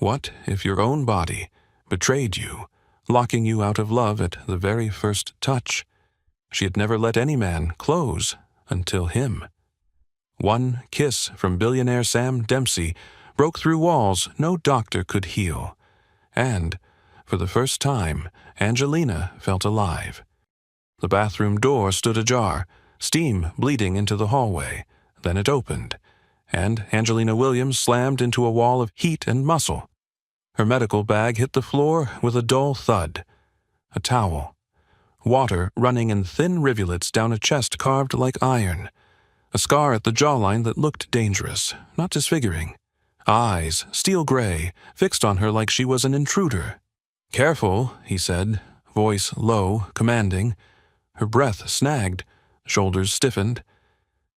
What if your own body betrayed you, locking you out of love at the very first touch? She had never let any man close until him. One kiss from billionaire Sam Dempsey broke through walls no doctor could heal. And, for the first time, Angelina felt alive. The bathroom door stood ajar, steam bleeding into the hallway. Then it opened, and Angelina Williams slammed into a wall of heat and muscle. Her medical bag hit the floor with a dull thud. A towel. Water running in thin rivulets down a chest carved like iron. A scar at the jawline that looked dangerous, not disfiguring. Eyes, steel gray, fixed on her like she was an intruder. "Careful," he said, voice low, commanding. Her breath snagged, shoulders stiffened.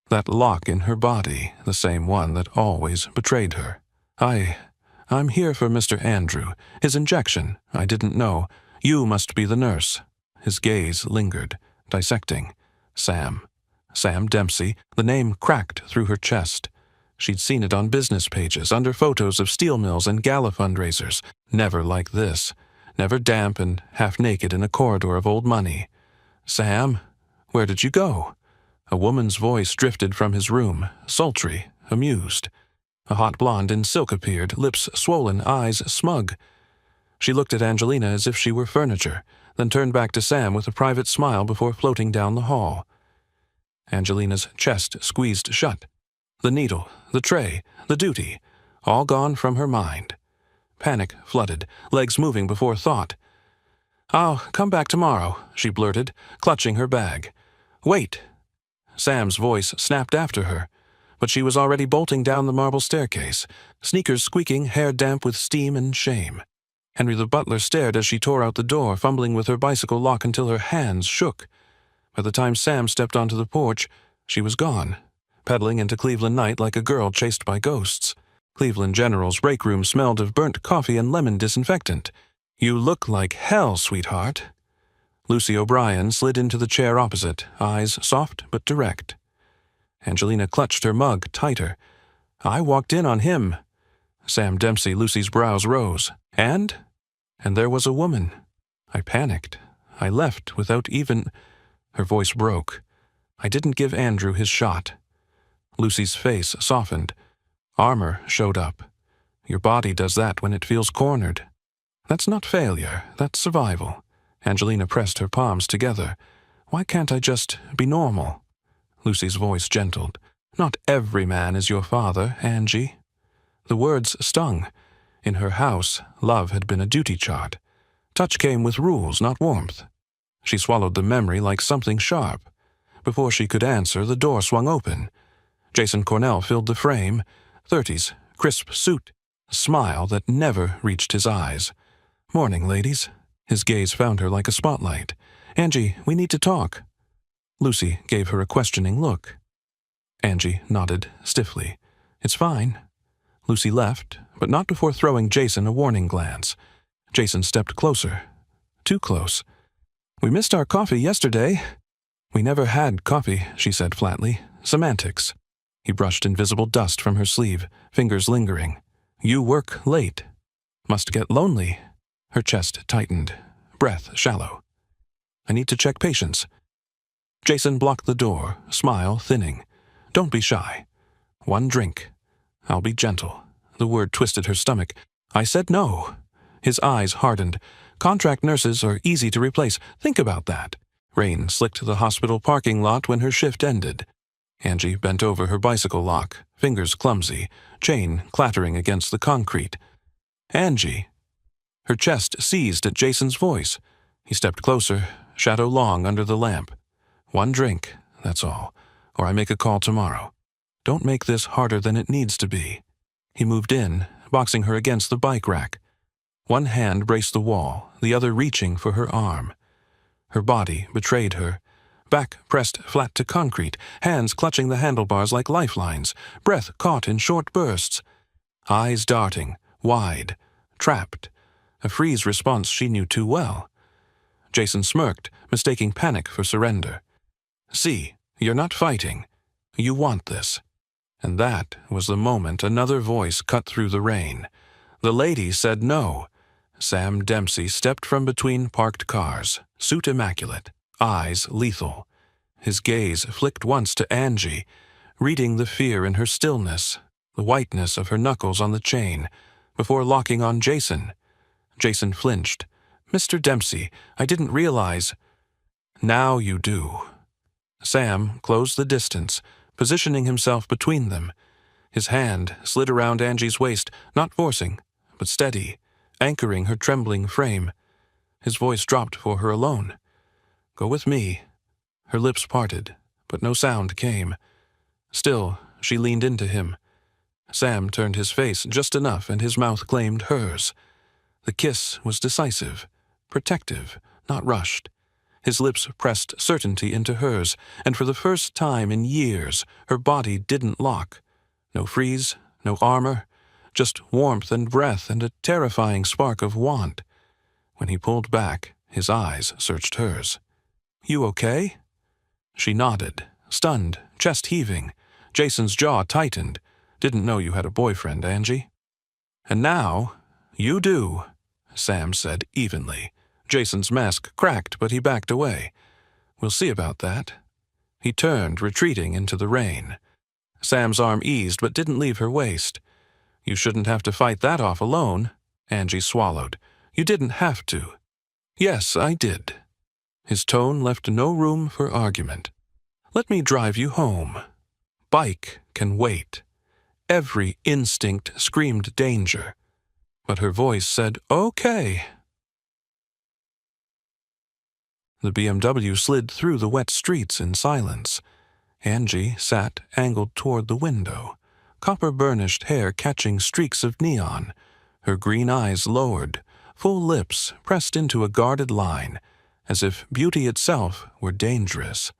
That lock in her body, the same one that always betrayed her. I'm here for Mr. Andrew. His injection. I didn't know. You must be the nurse." His gaze lingered, dissecting. Sam Dempsey. The name cracked through her chest. She'd seen it on business pages, under photos of steel mills and gala fundraisers. Never like this. Never damp and half-naked in a corridor of old money. "Sam, where did you go?" A woman's voice drifted from his room, sultry, amused. A hot blonde in silk appeared, lips swollen, eyes smug. She looked at Angelina as if she were furniture, then turned back to Sam with a private smile before floating down the hall. Angelina's chest squeezed shut. The needle, the tray, the duty, all gone from her mind. Panic flooded, legs moving before thought. "I'll come back tomorrow," she blurted, clutching her bag. "Wait!" Sam's voice snapped after her, but she was already bolting down the marble staircase, sneakers squeaking, hair damp with steam and shame. Henry the butler stared as she tore out the door, fumbling with her bicycle lock until her hands shook. By the time Sam stepped onto the porch, she was gone, pedaling into Cleveland night like a girl chased by ghosts. Cleveland General's break room smelled of burnt coffee and lemon disinfectant. "You look like hell, sweetheart." Lucy O'Brien slid into the chair opposite, eyes soft but direct. Angelina clutched her mug tighter. "I walked in on him." Sam Dempsey, Lucy's brows rose. And there was a woman. I panicked. I left without even... Her voice broke. "I didn't give Andrew his shot." Lucy's face softened. Armor showed up. "Your body does that when it feels cornered. That's not failure, that's survival." Angelina pressed her palms together. "Why can't I just be normal?" Lucy's voice gentled. "Not every man is your father, Angie." The words stung. In her house, love had been a duty chart. Touch came with rules, not warmth. She swallowed the memory like something sharp. Before she could answer, the door swung open. Jason Cornell filled the frame. 30s, crisp suit, a smile that never reached his eyes. "Morning, ladies." His gaze found her like a spotlight. "Angie, we need to talk." Lucy gave her a questioning look. Angie nodded stiffly. "It's fine." Lucy left, but not before throwing Jason a warning glance. Jason stepped closer. Too close. "We missed our coffee yesterday." "We never had coffee," she said flatly. "Semantics." He brushed invisible dust from her sleeve, fingers lingering. "You work late. Must get lonely." Her chest tightened, breath shallow. "I need to check patients." Jason blocked the door, smile thinning. "Don't be shy. One drink. I'll be gentle." The word twisted her stomach. "I said no." His eyes hardened. "Contract nurses are easy to replace. Think about that." Rain slicked the hospital parking lot when her shift ended. Angie bent over her bicycle lock, fingers clumsy, chain clattering against the concrete. "Angie." Her chest seized at Jason's voice. He stepped closer, shadow long under the lamp. "One drink, that's all, or I make a call tomorrow. Don't make this harder than it needs to be." He moved in, boxing her against the bike rack. One hand braced the wall, the other reaching for her arm. Her body betrayed her. Back pressed flat to concrete, hands clutching the handlebars like lifelines, breath caught in short bursts. Eyes darting, wide, trapped. A freeze response she knew too well. Jason smirked, mistaking panic for surrender. "See, you're not fighting. You want this." And that was the moment another voice cut through the rain. The lady said no. Sam Dempsey stepped from between parked cars, suit immaculate, eyes lethal. His gaze flicked once to Angie, reading the fear in her stillness, the whiteness of her knuckles on the chain, before locking on Jason. Jason flinched. "Mr. Dempsey, I didn't realize—" "Now you do." Sam closed the distance, positioning himself between them. His hand slid around Angie's waist, not forcing, but steady, anchoring her trembling frame. His voice dropped for her alone. "Go with me." Her lips parted, but no sound came. Still, she leaned into him. Sam turned his face just enough, and his mouth claimed hers. The kiss was decisive, protective, not rushed. His lips pressed certainty into hers, and for the first time in years, her body didn't lock. No freeze, no armor, just warmth and breath and a terrifying spark of want. When he pulled back, his eyes searched hers. "You okay?" She nodded, stunned, chest heaving. Jason's jaw tightened. "Didn't know you had a boyfriend, Angie." "And now, you do," Sam said evenly. Jason's mask cracked, but he backed away. "We'll see about that." He turned, retreating into the rain. Sam's arm eased, but didn't leave her waist. "You shouldn't have to fight that off alone," Angie swallowed. "You didn't have to." "Yes, I did." His tone left no room for argument. "Let me drive you home." Bike can wait. Every instinct screamed danger, but her voice said, "Okay." The BMW slid through the wet streets in silence. Angie sat angled toward the window, copper-burnished hair catching streaks of neon, her green eyes lowered, full lips pressed into a guarded line, as if beauty itself were dangerous.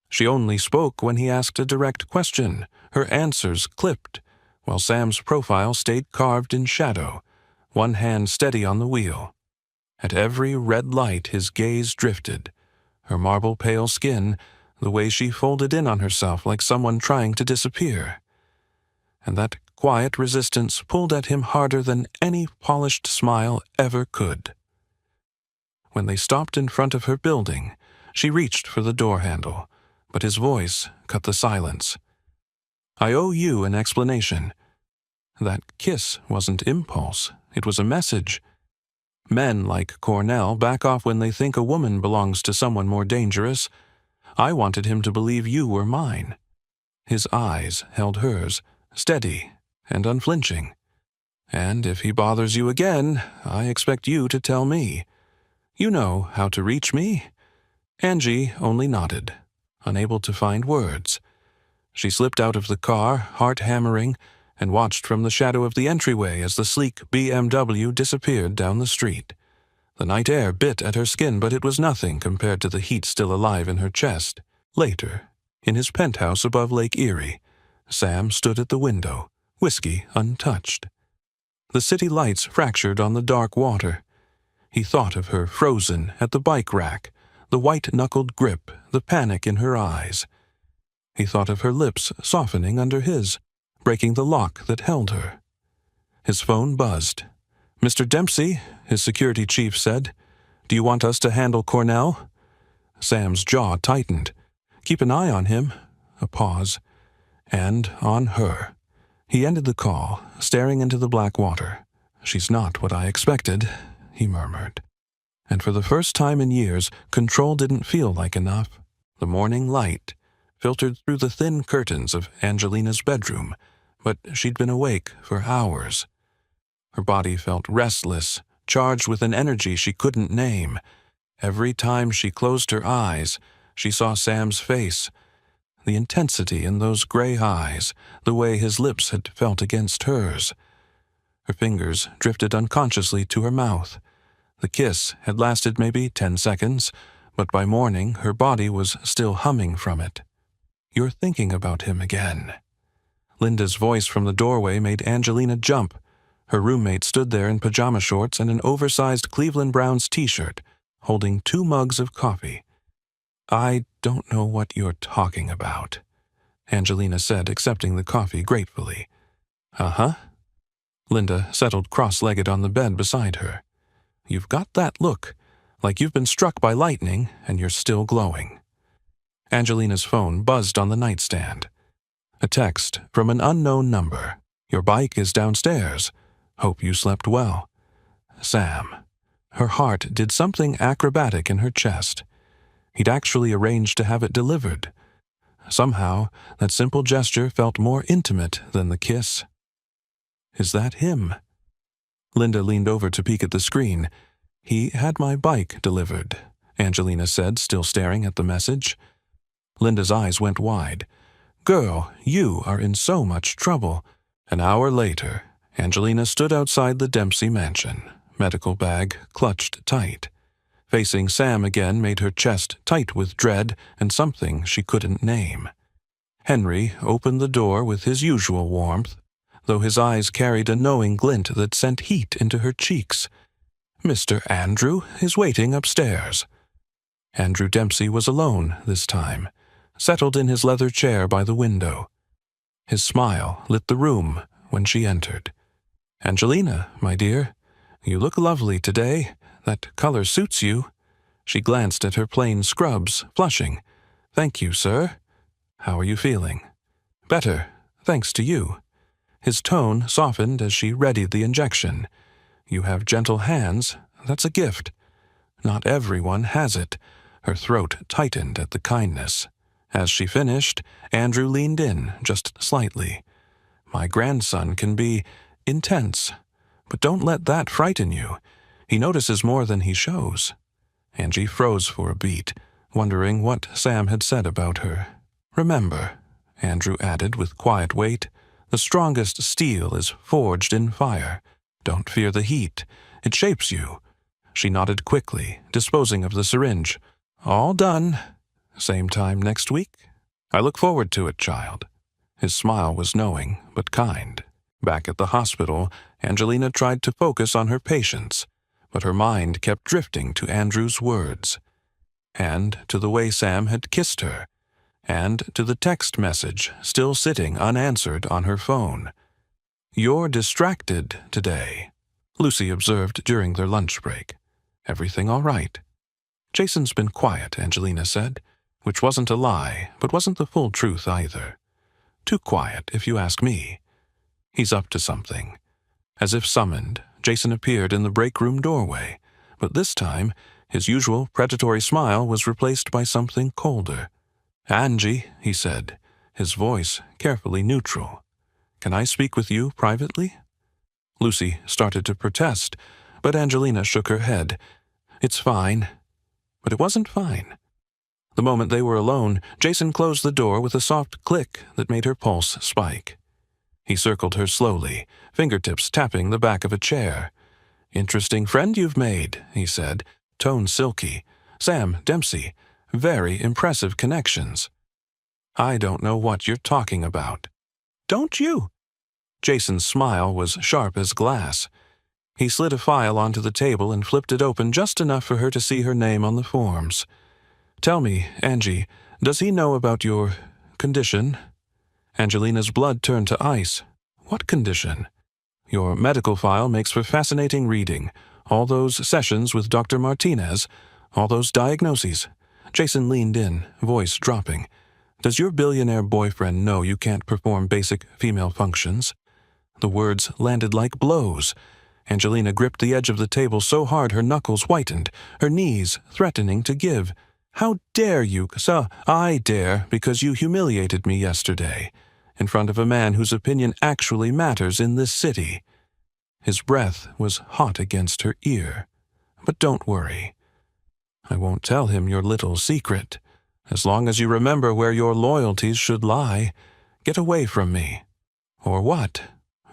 She only spoke when he asked a direct question, her answers clipped, while Sam's profile stayed carved in shadow, one hand steady on the wheel. At every red light his gaze drifted, her marble-pale skin, the way she folded in on herself like someone trying to disappear. And that quiet resistance pulled at him harder than any polished smile ever could. When they stopped in front of her building, she reached for the door handle, but his voice cut the silence. "I owe you an explanation. That kiss wasn't impulse, it was a message. Men like Cornell back off when they think a woman belongs to someone more dangerous. I wanted him to believe you were mine." His eyes held hers, steady and unflinching. "And if he bothers you again, I expect you to tell me. You know how to reach me?" Angie only nodded, unable to find words. She slipped out of the car, heart hammering, and watched from the shadow of the entryway as the sleek BMW disappeared down the street. The night air bit at her skin, but it was nothing compared to the heat still alive in her chest. Later, in his penthouse above Lake Erie, Sam stood at the window, whiskey untouched. The city lights fractured on the dark water. He thought of her frozen at the bike rack, the white-knuckled grip, the panic in her eyes. He thought of her lips softening under his, breaking the lock that held her. His phone buzzed. "Mr. Dempsey," his security chief said, "do you want us to handle Cornell?" Sam's jaw tightened. "Keep an eye on him." A pause. "And on her." He ended the call, staring into the black water. "She's not what I expected," he murmured. And for the first time in years, control didn't feel like enough. The morning light filtered through the thin curtains of Angelina's bedroom, but she'd been awake for hours. Her body felt restless, charged with an energy she couldn't name. Every time she closed her eyes, she saw Sam's face. The intensity in those gray eyes, the way his lips had felt against hers. Her fingers drifted unconsciously to her mouth. The kiss had lasted maybe 10 seconds, but by morning her body was still humming from it. "You're thinking about him again." Linda's voice from the doorway made Angelina jump. Her roommate stood there in pajama shorts and an oversized Cleveland Browns t-shirt, holding 2 mugs of coffee. "I don't know what you're talking about," Angelina said, accepting the coffee gratefully. "Uh-huh." Linda settled cross-legged on the bed beside her. "You've got that look, like you've been struck by lightning and you're still glowing." Angelina's phone buzzed on the nightstand. A text from an unknown number. "Your bike is downstairs. Hope you slept well. Sam." Her heart did something acrobatic in her chest. He'd actually arranged to have it delivered. Somehow, that simple gesture felt more intimate than the kiss. "Is that him?" Linda leaned over to peek at the screen. "He had my bike delivered," Angelina said, still staring at the message. Linda's eyes went wide. "Girl, you are in so much trouble." An hour later, Angelina stood outside the Dempsey mansion, medical bag clutched tight. Facing Sam again made her chest tight with dread and something she couldn't name. Henry opened the door with his usual warmth, though his eyes carried a knowing glint that sent heat into her cheeks. "Mr. Andrew is waiting upstairs." Andrew Dempsey was alone this time, settled in his leather chair by the window. His smile lit the room when she entered. "Angelina, my dear, you look lovely today. That color suits you." She glanced at her plain scrubs, flushing. "Thank you, sir. How are you feeling?" "Better, thanks to you." His tone softened as she readied the injection. "You have gentle hands. That's a gift. Not everyone has it." Her throat tightened at the kindness. As she finished, Andrew leaned in just slightly. "My grandson can be intense, but don't let that frighten you. He notices more than he shows." Angie froze for a beat, wondering what Sam had said about her. "Remember," Andrew added with quiet weight, "the strongest steel is forged in fire. Don't fear the heat. It shapes you." She nodded quickly, disposing of the syringe. "All done. Same time next week? I look forward to it, child." His smile was knowing, but kind. Back at the hospital, Angelina tried to focus on her patients, but her mind kept drifting to Andrew's words, and to the way Sam had kissed her, and to the text message still sitting unanswered on her phone. "You're distracted today," Lucy observed during their lunch break. "Everything all right?" "Jason's been quiet," Angelina said, which wasn't a lie, but wasn't the full truth either. Too quiet, if you ask me. "He's up to something." As if summoned, Jason appeared in the break room doorway, but this time his usual predatory smile was replaced by something colder. "Angie," he said, his voice carefully neutral. "Can I speak with you privately?" Lucy started to protest, but Angelina shook her head. "It's fine." But it wasn't fine. The moment they were alone, Jason closed the door with a soft click that made her pulse spike. He circled her slowly, fingertips tapping the back of a chair. "Interesting friend you've made," he said, tone silky. "Sam Dempsey. Very impressive connections." "I don't know what you're talking about." "Don't you?" Jason's smile was sharp as glass. He slid a file onto the table and flipped it open just enough for her to see her name on the forms. "Tell me, Angie, does he know about your condition?" Angelina's blood turned to ice. "What condition?" "Your medical file makes for fascinating reading. All those sessions with Dr. Martinez, all those diagnoses." Jason leaned in, voice dropping. "Does your billionaire boyfriend know you can't perform basic female functions?" The words landed like blows. Angelina gripped the edge of the table so hard her knuckles whitened, her knees threatening to give. "How dare you, sir?" "I dare because you humiliated me yesterday, in front of a man whose opinion actually matters in this city." His breath was hot against her ear. "But don't worry. I won't tell him your little secret. As long as you remember where your loyalties should lie, get away from me." "Or what?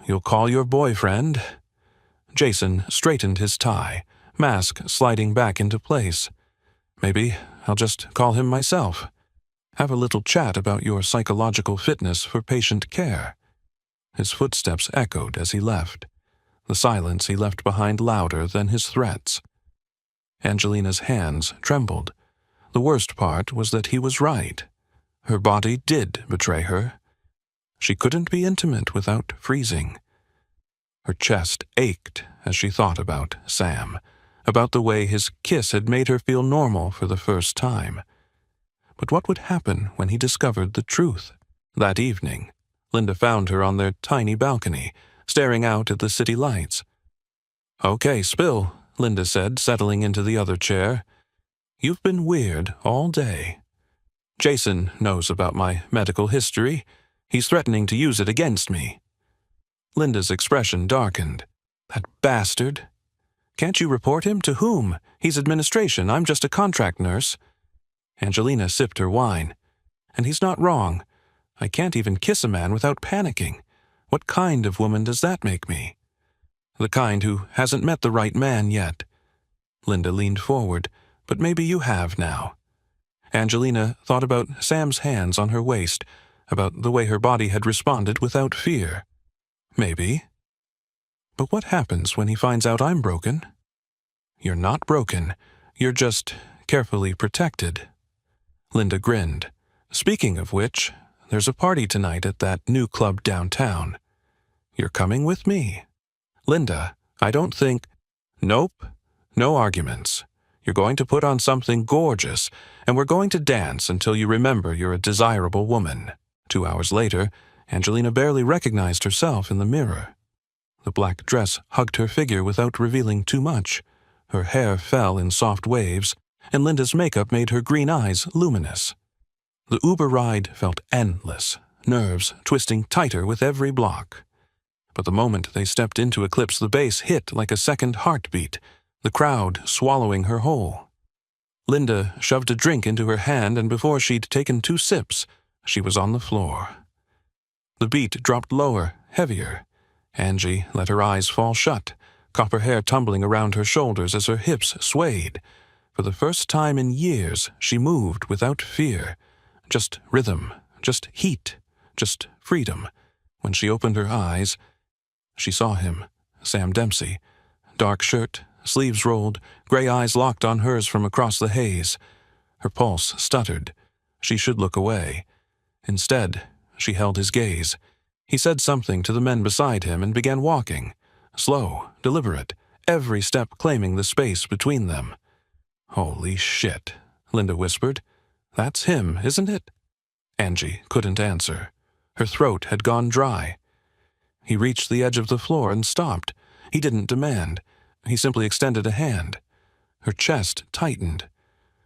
You'll call your boyfriend?" Jason straightened his tie, mask sliding back into place. "Maybe I'll just call him myself. Have a little chat about your psychological fitness for patient care." His footsteps echoed as he left, the silence he left behind louder than his threats. Angelina's hands trembled. The worst part was that he was right. Her body did betray her. She couldn't be intimate without freezing. Her chest ached as she thought about Sam, about the way his kiss had made her feel normal for the first time. But what would happen when he discovered the truth? That evening, Linda found her on their tiny balcony, staring out at the city lights. "Okay, spill," Linda said, settling into the other chair. "You've been weird all day. Jason knows about my medical history. He's threatening to use it against me." Linda's expression darkened. "That bastard. Can't you report him? To whom? He's administration. I'm just a contract nurse." Angelina sipped her wine. "And he's not wrong. I can't even kiss a man without panicking. What kind of woman does that make me?" "The kind who hasn't met the right man yet." Linda leaned forward. "But maybe you have now." Angelina thought about Sam's hands on her waist, about the way her body had responded without fear. "Maybe. But what happens when he finds out I'm broken?" "You're not broken. You're just carefully protected." Linda grinned. "Speaking of which, there's a party tonight at that new club downtown. You're coming with me." "Linda, I don't think—" "Nope. No arguments. You're going to put on something gorgeous, and we're going to dance until you remember you're a desirable woman." 2 hours later, Angelina barely recognized herself in the mirror. The black dress hugged her figure without revealing too much. Her hair fell in soft waves, and Linda's makeup made her green eyes luminous. The Uber ride felt endless, nerves twisting tighter with every block. But the moment they stepped into Eclipse, the bass hit like a second heartbeat, the crowd swallowing her whole. Linda shoved a drink into her hand, and before she'd taken 2 sips, she was on the floor. The beat dropped lower, heavier. Angie let her eyes fall shut, copper hair tumbling around her shoulders as her hips swayed. For the first time in years, she moved without fear. Just rhythm, just heat, just freedom. When she opened her eyes, she saw him, Sam Dempsey. Dark shirt, sleeves rolled, gray eyes locked on hers from across the haze. Her pulse stuttered. She should look away. Instead, she held his gaze. He said something to the men beside him and began walking. Slow, deliberate, every step claiming the space between them. "Holy shit," Linda whispered. "That's him, isn't it?" Angie couldn't answer. Her throat had gone dry. He reached the edge of the floor and stopped. He didn't demand. He simply extended a hand. Her chest tightened.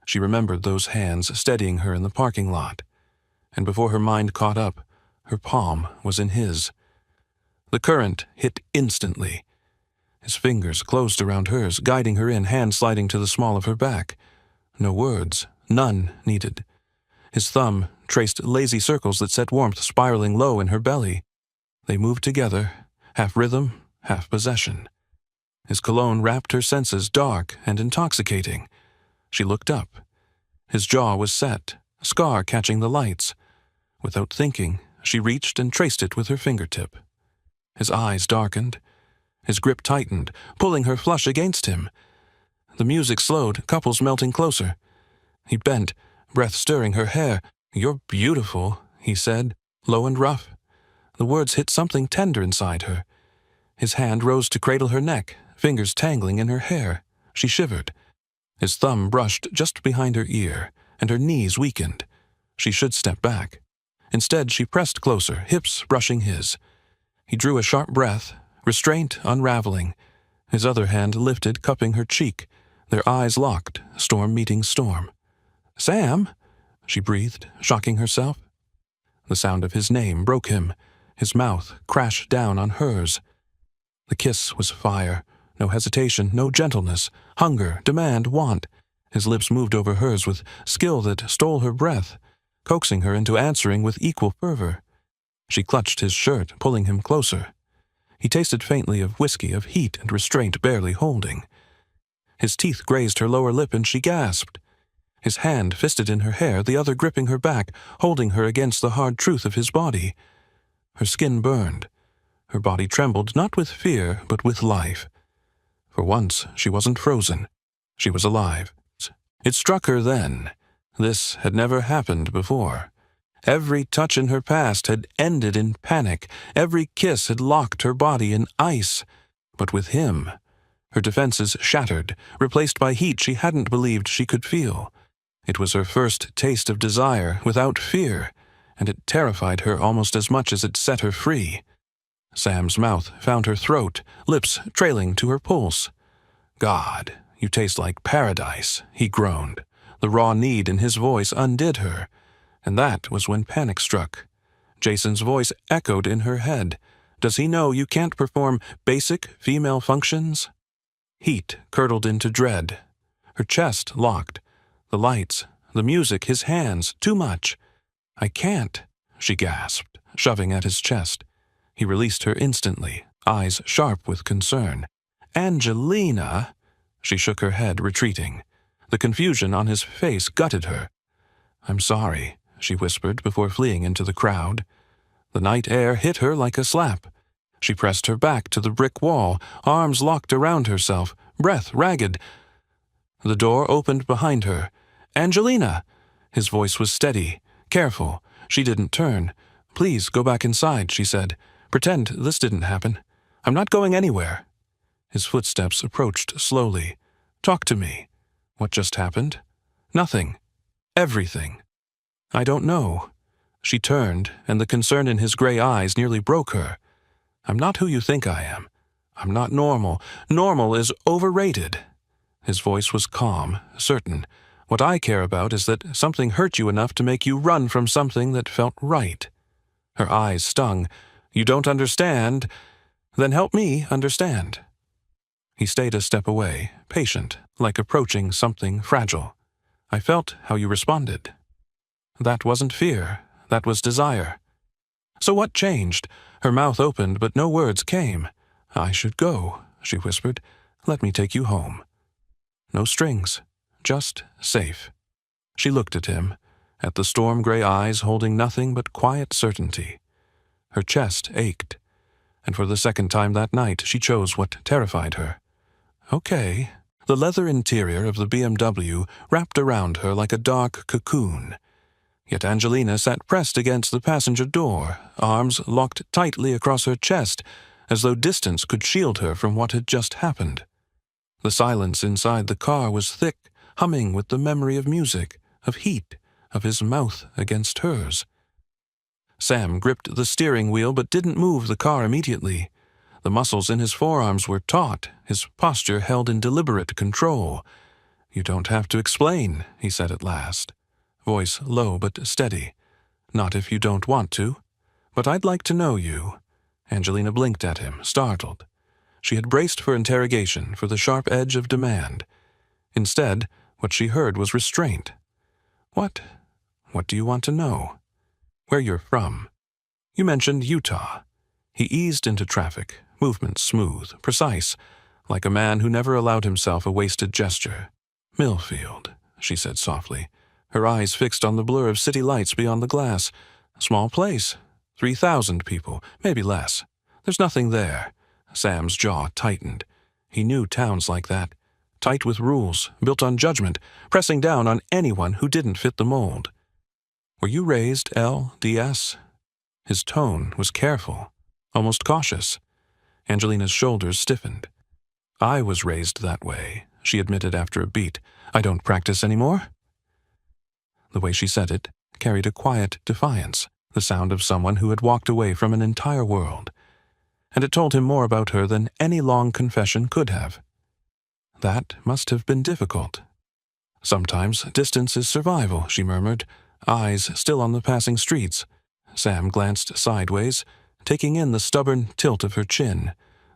She remembered those hands steadying her in the parking lot. And before her mind caught up, her palm was in his. The current hit instantly. His fingers closed around hers, guiding her in, hand sliding to the small of her back. No words, none needed. His thumb traced lazy circles that set warmth spiraling low in her belly. They moved together, half rhythm, half possession. His cologne wrapped her senses, dark and intoxicating. She looked up. His jaw was set, a scar catching the lights. Without thinking, she reached and traced it with her fingertip. His eyes darkened. His grip tightened, pulling her flush against him. The music slowed, couples melting closer. He bent, breath stirring her hair. "You're beautiful," he said, low and rough. The words hit something tender inside her. His hand rose to cradle her neck, fingers tangling in her hair. She shivered. His thumb brushed just behind her ear, and her knees weakened. She should step back. Instead, she pressed closer, hips brushing his. He drew a sharp breath, restraint unraveling. His other hand lifted, cupping her cheek. Their eyes locked, storm meeting storm. "Sam?" she breathed, shocking herself. The sound of his name broke him. His mouth crashed down on hers. The kiss was fire. No hesitation, no gentleness. Hunger, demand, want. His lips moved over hers with skill that stole her breath, coaxing her into answering with equal fervor. She clutched his shirt, pulling him closer. He tasted faintly of whiskey, of heat and restraint barely holding. His teeth grazed her lower lip and she gasped. His hand fisted in her hair, the other gripping her back, holding her against the hard truth of his body. Her skin burned. Her body trembled, not with fear, but with life. For once, she wasn't frozen. She was alive. It struck her then. This had never happened before. Every touch in her past had ended in panic. Every kiss had locked her body in ice. But with him, her defenses shattered, replaced by heat she hadn't believed she could feel. It was her first taste of desire without fear, and it terrified her almost as much as it set her free. Sam's mouth found her throat, lips trailing to her pulse. "God, you taste like paradise," he groaned. The raw need in his voice undid her, and that was when panic struck. Jason's voice echoed in her head. "Does he know you can't perform basic female functions?" Heat curdled into dread. Her chest locked. The lights, the music, his hands, too much. "I can't," she gasped, shoving at his chest. He released her instantly, eyes sharp with concern. "Angelina!" She shook her head, retreating. The confusion on his face gutted her. "I'm sorry," she whispered before fleeing into the crowd. The night air hit her like a slap. She pressed her back to the brick wall, arms locked around herself, breath ragged. The door opened behind her. "Angelina!" His voice was steady, careful. She didn't turn. "Please go back inside," she said. "Pretend this didn't happen. I'm not going anywhere." His footsteps approached slowly. "Talk to me. What just happened?" "Nothing. Everything." "I don't know." She turned, and the concern in his gray eyes nearly broke her. "I'm not who you think I am. I'm not normal. Normal is overrated." His voice was calm, certain. "What I care about is that something hurt you enough to make you run from something that felt right." Her eyes stung. "You don't understand? Then help me understand." He stayed a step away, patient, like approaching something fragile. "I felt how you responded." "That wasn't fear. That was desire." "So what changed?" Her mouth opened, but no words came. "I should go," she whispered. "Let me take you home." No strings, just safe. She looked at him, at the storm-gray eyes holding nothing but quiet certainty. Her chest ached, and for the second time that night she chose what terrified her. "Okay." The leather interior of the BMW wrapped around her like a dark cocoon. Yet Angelina sat pressed against the passenger door, arms locked tightly across her chest, as though distance could shield her from what had just happened. The silence inside the car was thick, humming with the memory of music, of heat, of his mouth against hers. Sam gripped the steering wheel but didn't move the car immediately. The muscles in his forearms were taut, his posture held in deliberate control. "You don't have to explain," he said at last. Voice low but steady. "Not if you don't want to. But I'd like to know you." Angelina blinked at him, startled. She had braced for interrogation, for the sharp edge of demand. Instead, what she heard was restraint. What do you want to know?" "Where you're from. You mentioned Utah." He eased into traffic, movement smooth, precise, like a man who never allowed himself a wasted gesture. "Millfield," she said softly, her eyes fixed on the blur of city lights beyond the glass. "Small place. 3,000 people, maybe less. There's nothing there." Sam's jaw tightened. He knew towns like that, tight with rules, built on judgment, pressing down on anyone who didn't fit the mold. "Were you raised LDS?" His tone was careful, almost cautious. Angelina's shoulders stiffened. "I was raised that way," she admitted after a beat. "I don't practice anymore." The way she said it carried a quiet defiance, the sound of someone who had walked away from an entire world. And it told him more about her than any long confession could have. "That must have been difficult." "Sometimes distance is survival," she murmured, eyes still on the passing streets. Sam glanced sideways, taking in the stubborn tilt of her chin,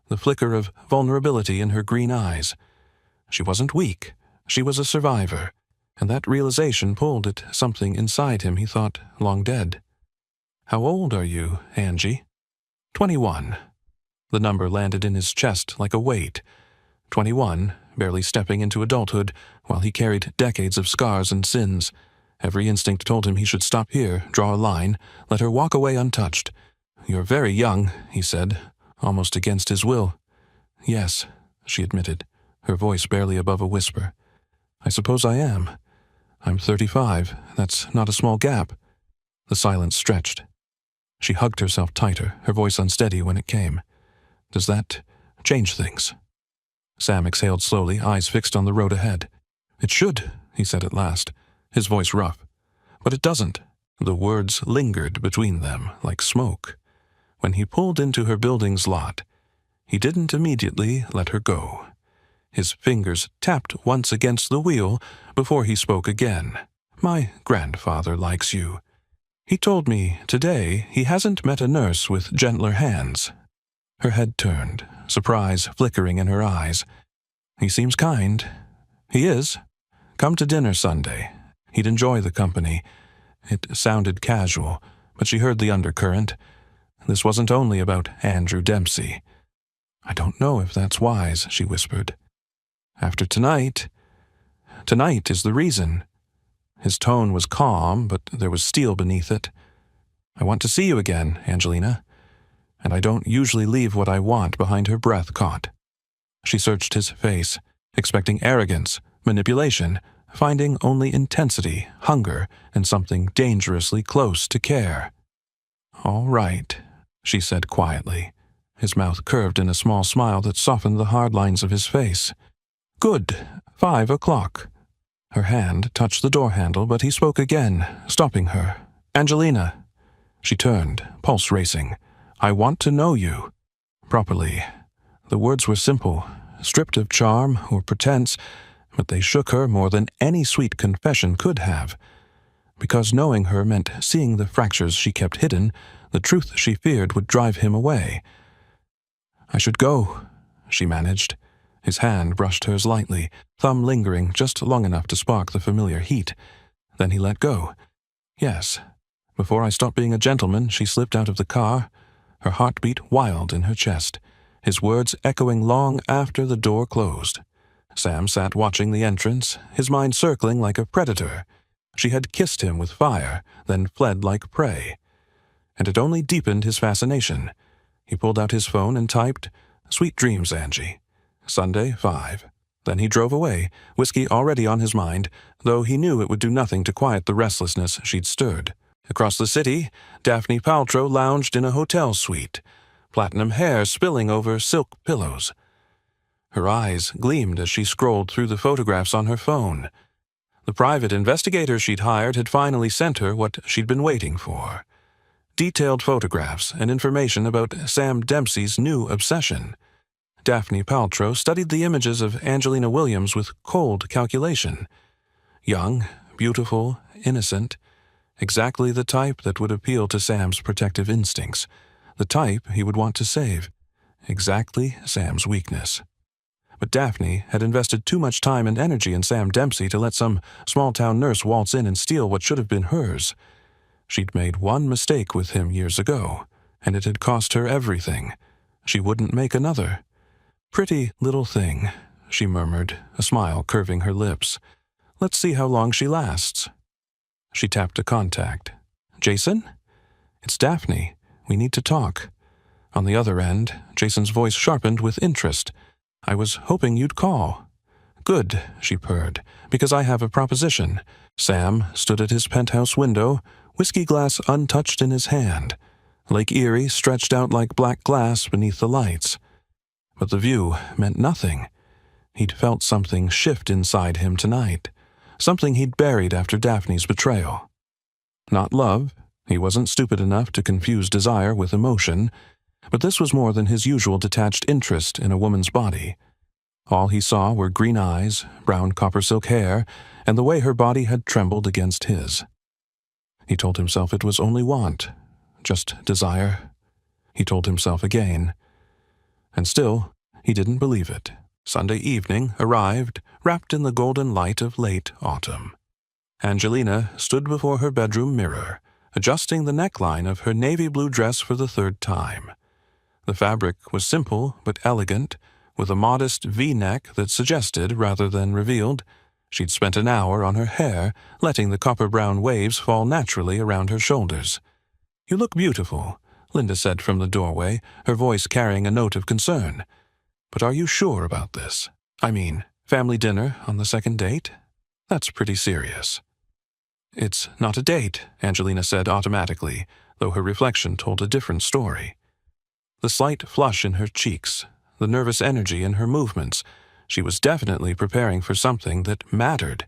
the flicker of vulnerability in her green eyes. She wasn't weak, she was a survivor, and that realization pulled at something inside him he thought long dead. "How old are you, Angie?" 21. The number landed in his chest like a weight. 21, barely stepping into adulthood, while he carried decades of scars and sins. Every instinct told him he should stop here, draw a line, let her walk away untouched. "You're very young," he said, almost against his will. "Yes," she admitted, her voice barely above a whisper. "I suppose I am. I'm 35. That's not a small gap." The silence stretched. She hugged herself tighter, her voice unsteady when it came. Does that change things? Sam exhaled slowly, eyes fixed on the road ahead. It should, he said at last, his voice rough. But it doesn't. The words lingered between them like smoke. When he pulled into her building's lot, he didn't immediately let her go. His fingers tapped once against the wheel before he spoke again. My grandfather likes you. He told me today he hasn't met a nurse with gentler hands. Her head turned, surprise flickering in her eyes. He seems kind. He is. Come to dinner Sunday. He'd enjoy the company. It sounded casual, but she heard the undercurrent. This wasn't only about Andrew Dempsey. I don't know if that's wise, she whispered. After tonight is the reason. His tone was calm, but there was steel beneath it. I want to see you again, Angelina. And I don't usually leave what I want behind her breath caught. She searched his face, expecting arrogance, manipulation, finding only intensity, hunger, and something dangerously close to care. All right, she said quietly. His mouth curved in a small smile that softened the hard lines of his face. Good. 5 o'clock. Her hand touched the door handle, but he spoke again, stopping her. Angelina. She turned, pulse racing. I want to know you. Properly. The words were simple, stripped of charm or pretense, but they shook her more than any sweet confession could have. Because knowing her meant seeing the fractures she kept hidden, the truth she feared would drive him away. I should go, she managed. His hand brushed hers lightly, thumb lingering just long enough to spark the familiar heat. Then he let go. Yes. Before I stopped being a gentleman, she slipped out of the car, her heartbeat wild in her chest, his words echoing long after the door closed. Sam sat watching the entrance, his mind circling like a predator. She had kissed him with fire, then fled like prey. And it only deepened his fascination. He pulled out his phone and typed, Sweet dreams, Angie. Sunday, 5. Then he drove away, whiskey already on his mind, though he knew it would do nothing to quiet the restlessness she'd stirred. Across the city, Daphne Paltrow lounged in a hotel suite, platinum hair spilling over silk pillows. Her eyes gleamed as she scrolled through the photographs on her phone. The private investigator she'd hired had finally sent her what she'd been waiting for. Detailed photographs and information about Sam Dempsey's new obsession. Daphne Paltrow studied the images of Angelina Williams with cold calculation. Young, beautiful, innocent. Exactly the type that would appeal to Sam's protective instincts. The type he would want to save. Exactly Sam's weakness. But Daphne had invested too much time and energy in Sam Dempsey to let some small-town nurse waltz in and steal what should have been hers. She'd made one mistake with him years ago, and it had cost her everything. She wouldn't make another. Pretty little thing, she murmured, a smile curving her lips. Let's see how long she lasts. She tapped a contact. Jason? It's Daphne. We need to talk. On the other end, Jason's voice sharpened with interest. I was hoping you'd call. Good, she purred, because I have a proposition. Sam stood at his penthouse window, whiskey glass untouched in his hand. Lake Erie stretched out like black glass beneath the lights. But the view meant nothing. He'd felt something shift inside him tonight. Something he'd buried after Daphne's betrayal. Not love. He wasn't stupid enough to confuse desire with emotion. But this was more than his usual detached interest in a woman's body. All he saw were green eyes, brown copper silk hair, and the way her body had trembled against his. He told himself it was only want, just desire. He told himself again. And still, he didn't believe it. Sunday evening arrived, wrapped in the golden light of late autumn. Angelina stood before her bedroom mirror, adjusting the neckline of her navy blue dress for the third time. The fabric was simple but elegant, with a modest V-neck that suggested rather than revealed. She'd spent an hour on her hair, letting the copper-brown waves fall naturally around her shoulders. You look beautiful, Linda said from the doorway, her voice carrying a note of concern. But are you sure about this? I mean, family dinner on the second date? That's pretty serious. It's not a date, Angelina said automatically, though her reflection told a different story. The slight flush in her cheeks, the nervous energy in her movements, she was definitely preparing for something that mattered.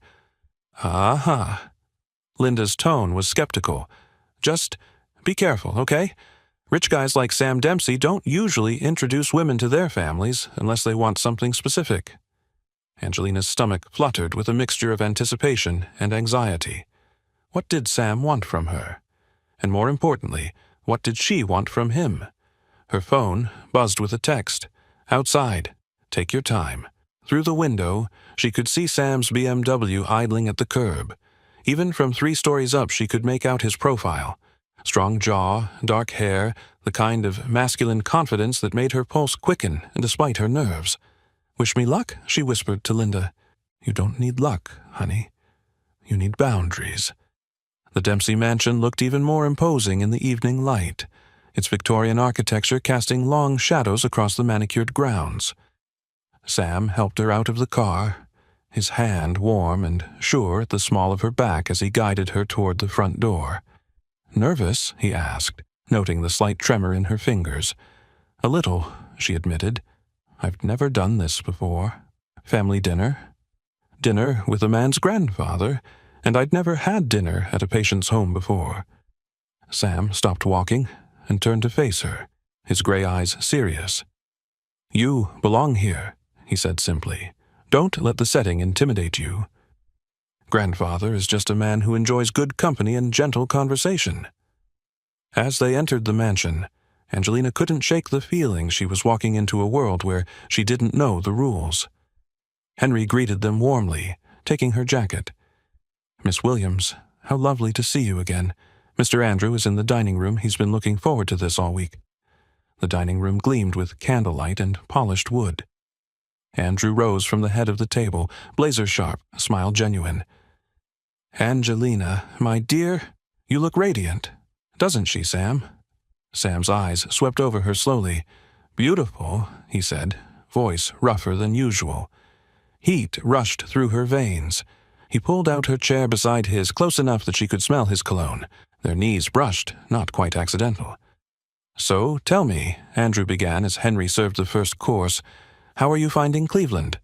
Aha. Linda's tone was skeptical. Just be careful, okay? Rich guys like Sam Dempsey don't usually introduce women to their families unless they want something specific. Angelina's stomach fluttered with a mixture of anticipation and anxiety. What did Sam want from her? And more importantly, what did she want from him? Her phone buzzed with a text. Outside. Take your time. Through the window, she could see Sam's BMW idling at the curb. Even from 3 stories up, she could make out his profile. Strong jaw, dark hair, the kind of masculine confidence that made her pulse quicken despite her nerves. "Wish me luck," she whispered to Linda. "You don't need luck, honey. You need boundaries." The Dempsey mansion looked even more imposing in the evening light, its Victorian architecture casting long shadows across the manicured grounds. Sam helped her out of the car, his hand warm and sure at the small of her back as he guided her toward the front door. "Nervous?" he asked, noting the slight tremor in her fingers. "A little," she admitted. "I've never done this before. Family dinner? Dinner with a man's grandfather, and I'd never had dinner at a patient's home before." Sam stopped walking and turned to face her, his gray eyes serious. "You belong here," he said simply. "Don't let the setting intimidate you. Grandfather is just a man who enjoys good company and gentle conversation." As they entered the mansion, Angelina couldn't shake the feeling she was walking into a world where she didn't know the rules. Henry greeted them warmly, taking her jacket. "Miss Williams, how lovely to see you again. Mr. Andrew is in the dining room. He's been looking forward to this all week." The dining room gleamed with candlelight and polished wood. Andrew rose from the head of the table, blazer-sharp, smile genuine. "Angelina, my dear, you look radiant. Doesn't she, Sam?" Sam's eyes swept over her slowly. "Beautiful," he said, voice rougher than usual. Heat rushed through her veins. He pulled out her chair beside his, close enough that she could smell his cologne. Their knees brushed, not quite accidental. "So, tell me," Andrew began as Henry served the first course, "how are you finding Cleveland?"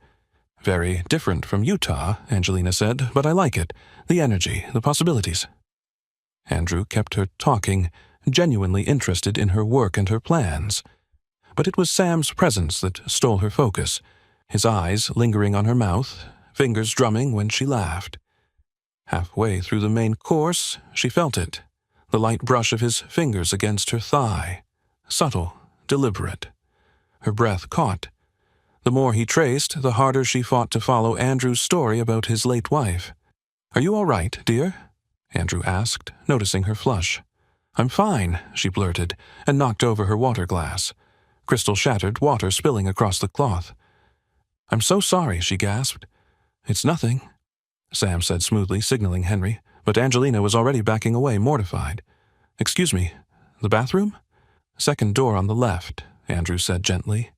"Very different from Utah," Angelina said, "but I like it. The energy, the possibilities." Andrew kept her talking, genuinely interested in her work and her plans. But it was Sam's presence that stole her focus, his eyes lingering on her mouth, fingers drumming when she laughed. Halfway through the main course, she felt it, the light brush of his fingers against her thigh. Subtle, deliberate. Her breath caught. The more he traced, the harder she fought to follow Andrew's story about his late wife. "Are you all right, dear?" Andrew asked, noticing her flush. "I'm fine," she blurted, and knocked over her water glass. Crystal shattered, water spilling across the cloth. "I'm so sorry," she gasped. "It's nothing," Sam said smoothly, signaling Henry, but Angelina was already backing away, mortified. "Excuse me, the bathroom?" "Second door on the left," Andrew said gently.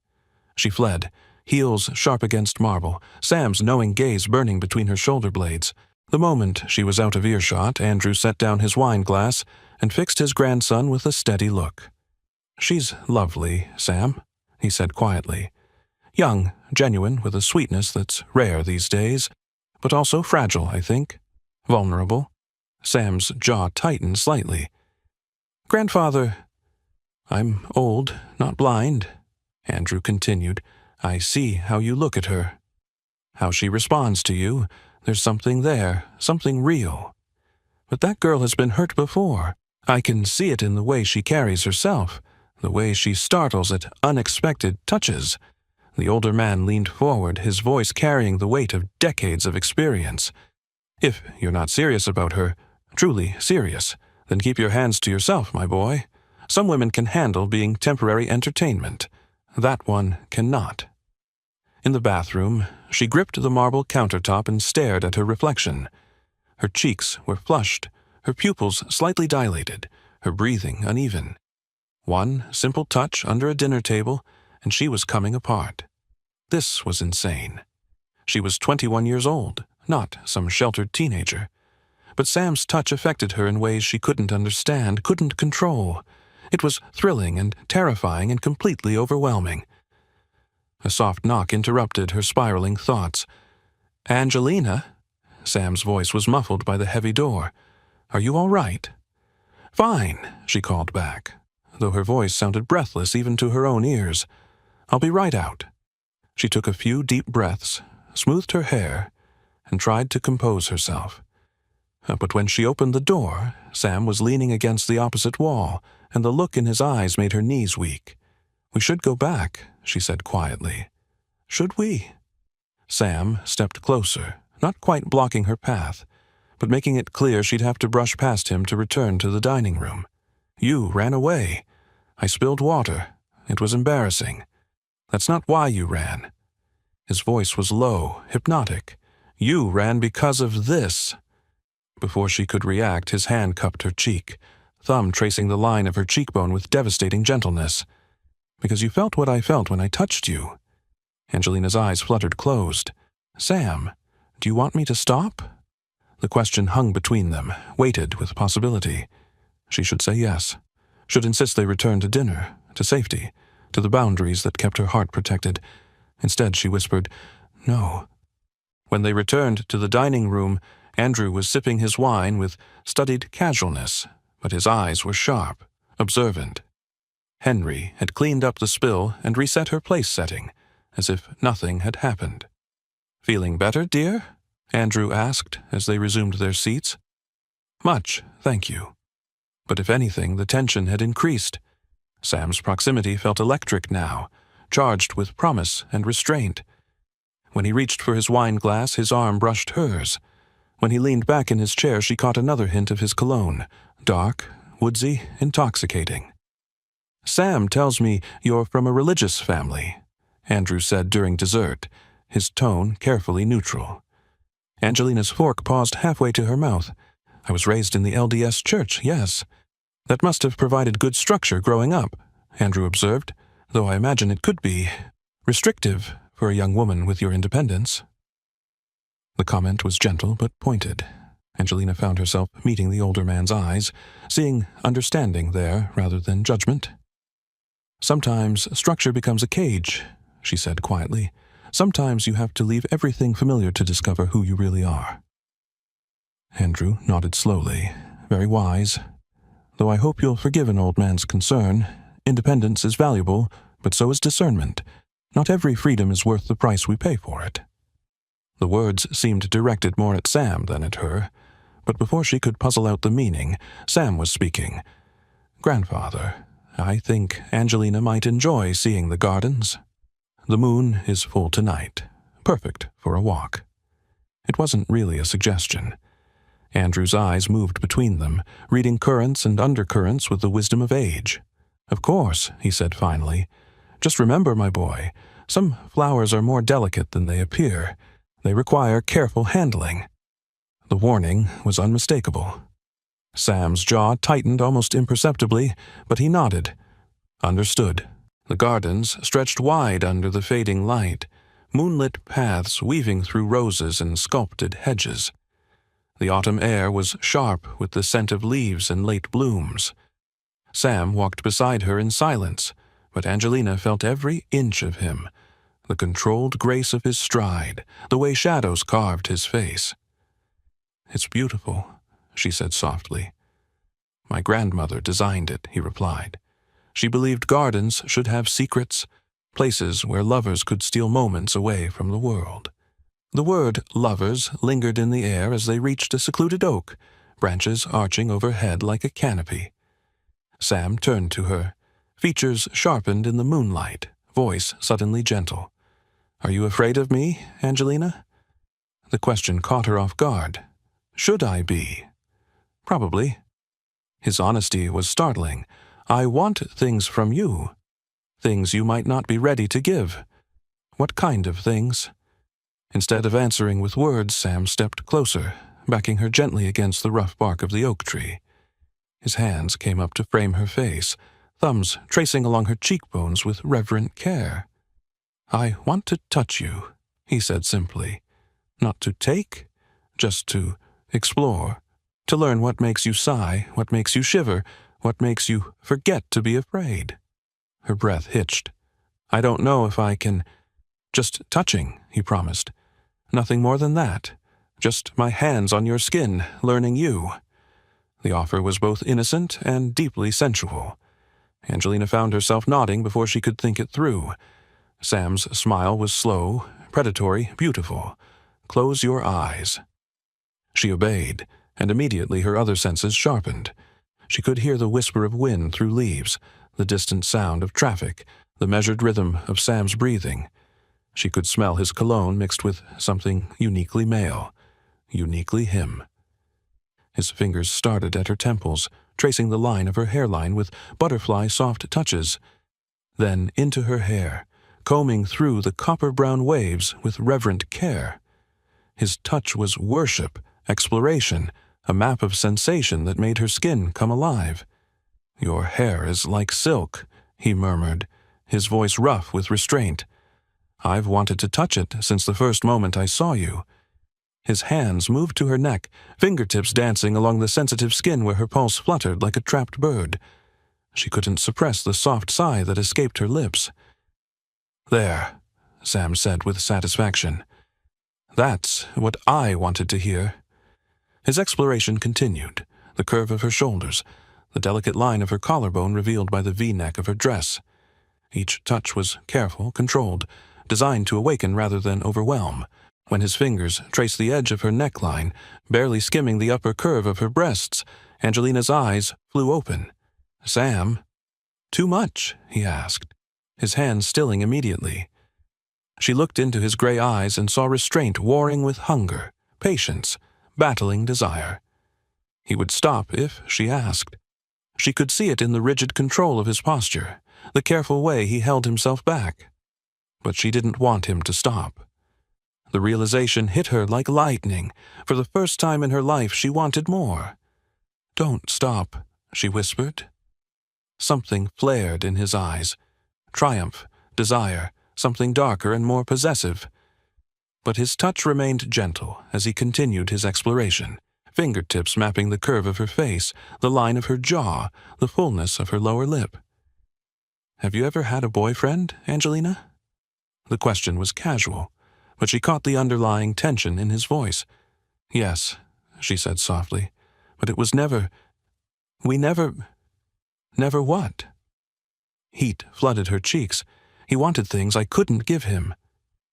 She fled, heels sharp against marble, Sam's knowing gaze burning between her shoulder blades. The moment she was out of earshot, Andrew set down his wine glass and fixed his grandson with a steady look. "She's lovely, Sam," he said quietly. "Young, genuine, with a sweetness that's rare these days, but also fragile, I think. Vulnerable." Sam's jaw tightened slightly. "Grandfather—" "I'm old, not blind," Andrew continued. "I see how you look at her. How she responds to you. There's something there, something real. But that girl has been hurt before. I can see it in the way she carries herself, the way she startles at unexpected touches." The older man leaned forward, his voice carrying the weight of decades of experience. "If you're not serious about her, truly serious, then keep your hands to yourself, my boy. Some women can handle being temporary entertainment. That one cannot." In the bathroom, she gripped the marble countertop and stared at her reflection. Her cheeks were flushed, her pupils slightly dilated, her breathing uneven. One simple touch under a dinner table, and she was coming apart. This was insane. She was 21 years old, not some sheltered teenager. but Sam's touch affected her in ways she couldn't understand, couldn't control. It was thrilling and terrifying and completely overwhelming. A soft knock interrupted her spiraling thoughts. "Angelina?" Sam's voice was muffled by the heavy door. "Are you all right?" "Fine," she called back, though her voice sounded breathless even to her own ears. "I'll be right out." She took a few deep breaths, smoothed her hair, and tried to compose herself. But when she opened the door, Sam was leaning against the opposite wall, and the look in his eyes made her knees weak. "We should go back," she said quietly. "Should we?" Sam stepped closer, not quite blocking her path, but making it clear she'd have to brush past him to return to the dining room. "You ran away. I spilled water. It was embarrassing. That's not why you ran." His voice was low, hypnotic. "You ran because of this." Before she could react, his hand cupped her cheek, thumb tracing the line of her cheekbone with devastating gentleness. "Because you felt what I felt when I touched you." Angelina's eyes fluttered closed. "Sam, do you want me to stop?" The question hung between them, weighted with possibility. She should say yes, should insist they return to dinner, to safety, to the boundaries that kept her heart protected. Instead, she whispered, "No." When they returned to the dining room, Andrew was sipping his wine with studied casualness, but his eyes were sharp, observant. Henry had cleaned up the spill and reset her place setting, as if nothing had happened. "Feeling better, dear?" Andrew asked as they resumed their seats. "Much, thank you." But if anything, the tension had increased. Sam's proximity felt electric now, charged with promise and restraint. When he reached for his wine glass, his arm brushed hers. When he leaned back in his chair, she caught another hint of his cologne, dark, woodsy, intoxicating. "Sam tells me you're from a religious family," Andrew said during dessert, his tone carefully neutral. Angelina's fork paused halfway to her mouth. "I was raised in the LDS church, yes. That must have provided good structure growing up," Andrew observed, "though I imagine it could be restrictive for a young woman with your independence." The comment was gentle but pointed. Angelina found herself meeting the older man's eyes, seeing understanding there rather than judgment. "Sometimes structure becomes a cage," she said quietly. "Sometimes you have to leave everything familiar to discover who you really are." Andrew nodded slowly. "Very wise. Though I hope you'll forgive an old man's concern. Independence is valuable, but so is discernment. Not every freedom is worth the price we pay for it." The words seemed directed more at Sam than at her, but before she could puzzle out the meaning, Sam was speaking. "Grandfather, I think Angelina might enjoy seeing the gardens. The moon is full tonight, perfect for a walk." It wasn't really a suggestion. Andrew's eyes moved between them, reading currents and undercurrents with the wisdom of age. "Of course," he said finally. "Just remember, my boy, some flowers are more delicate than they appear. They require careful handling." The warning was unmistakable. Sam's jaw tightened almost imperceptibly, but he nodded. Understood. The gardens stretched wide under the fading light, moonlit paths weaving through roses and sculpted hedges. The autumn air was sharp with the scent of leaves and late blooms. Sam walked beside her in silence, but Angelina felt every inch of him, the controlled grace of his stride, the way shadows carved his face. "It's beautiful," she said softly. "My grandmother designed it," he replied. "She believed gardens should have secrets, places where lovers could steal moments away from the world." The word lovers lingered in the air as they reached a secluded oak, branches arching overhead like a canopy. Sam turned to her, features sharpened in the moonlight, voice suddenly gentle. "Are you afraid of me, Angelina?" The question caught her off guard. Should I be? Probably. His honesty was startling. "I want things from you. Things you might not be ready to give." "What kind of things?" Instead of answering with words, Sam stepped closer, backing her gently against the rough bark of the oak tree. His hands came up to frame her face, thumbs tracing along her cheekbones with reverent care. "I want to touch you," he said simply. "Not to take, just to explore." To learn what makes you sigh, what makes you shiver, what makes you forget to be afraid. Her breath hitched. I don't know if I can... Just touching, he promised. Nothing more than that. Just my hands on your skin, learning you. The offer was both innocent and deeply sensual. Angelina found herself nodding before she could think it through. Sam's smile was slow, predatory, beautiful. Close your eyes. She obeyed, and immediately her other senses sharpened. She could hear the whisper of wind through leaves, the distant sound of traffic, the measured rhythm of Sam's breathing. She could smell his cologne mixed with something uniquely male, uniquely him. His fingers started at her temples, tracing the line of her hairline with butterfly-soft touches, then into her hair, combing through the copper-brown waves with reverent care. His touch was worship, exploration, a map of sensation that made her skin come alive. Your hair is like silk, he murmured, his voice rough with restraint. I've wanted to touch it since the first moment I saw you. His hands moved to her neck, fingertips dancing along the sensitive skin where her pulse fluttered like a trapped bird. She couldn't suppress the soft sigh that escaped her lips. There, Sam said with satisfaction. That's what I wanted to hear. His exploration continued, the curve of her shoulders, the delicate line of her collarbone revealed by the V-neck of her dress. Each touch was careful, controlled, designed to awaken rather than overwhelm. When his fingers traced the edge of her neckline, barely skimming the upper curve of her breasts, Angelina's eyes flew open. Sam? Too much? He asked, his hands stilling immediately. She looked into his gray eyes and saw restraint warring with hunger, patience, battling desire. He would stop if she asked. She could see it in the rigid control of his posture, the careful way he held himself back. But she didn't want him to stop. The realization hit her like lightning. For the first time in her life, she wanted more. Don't stop, she whispered. Something flared in his eyes. Triumph, desire, something darker and more possessive. But his touch remained gentle as he continued his exploration, fingertips mapping the curve of her face, the line of her jaw, the fullness of her lower lip. Have you ever had a boyfriend, Angelina? The question was casual, but she caught the underlying tension in his voice. Yes, she said softly, but it was never... Never what? Heat flooded her cheeks. He wanted things I couldn't give him.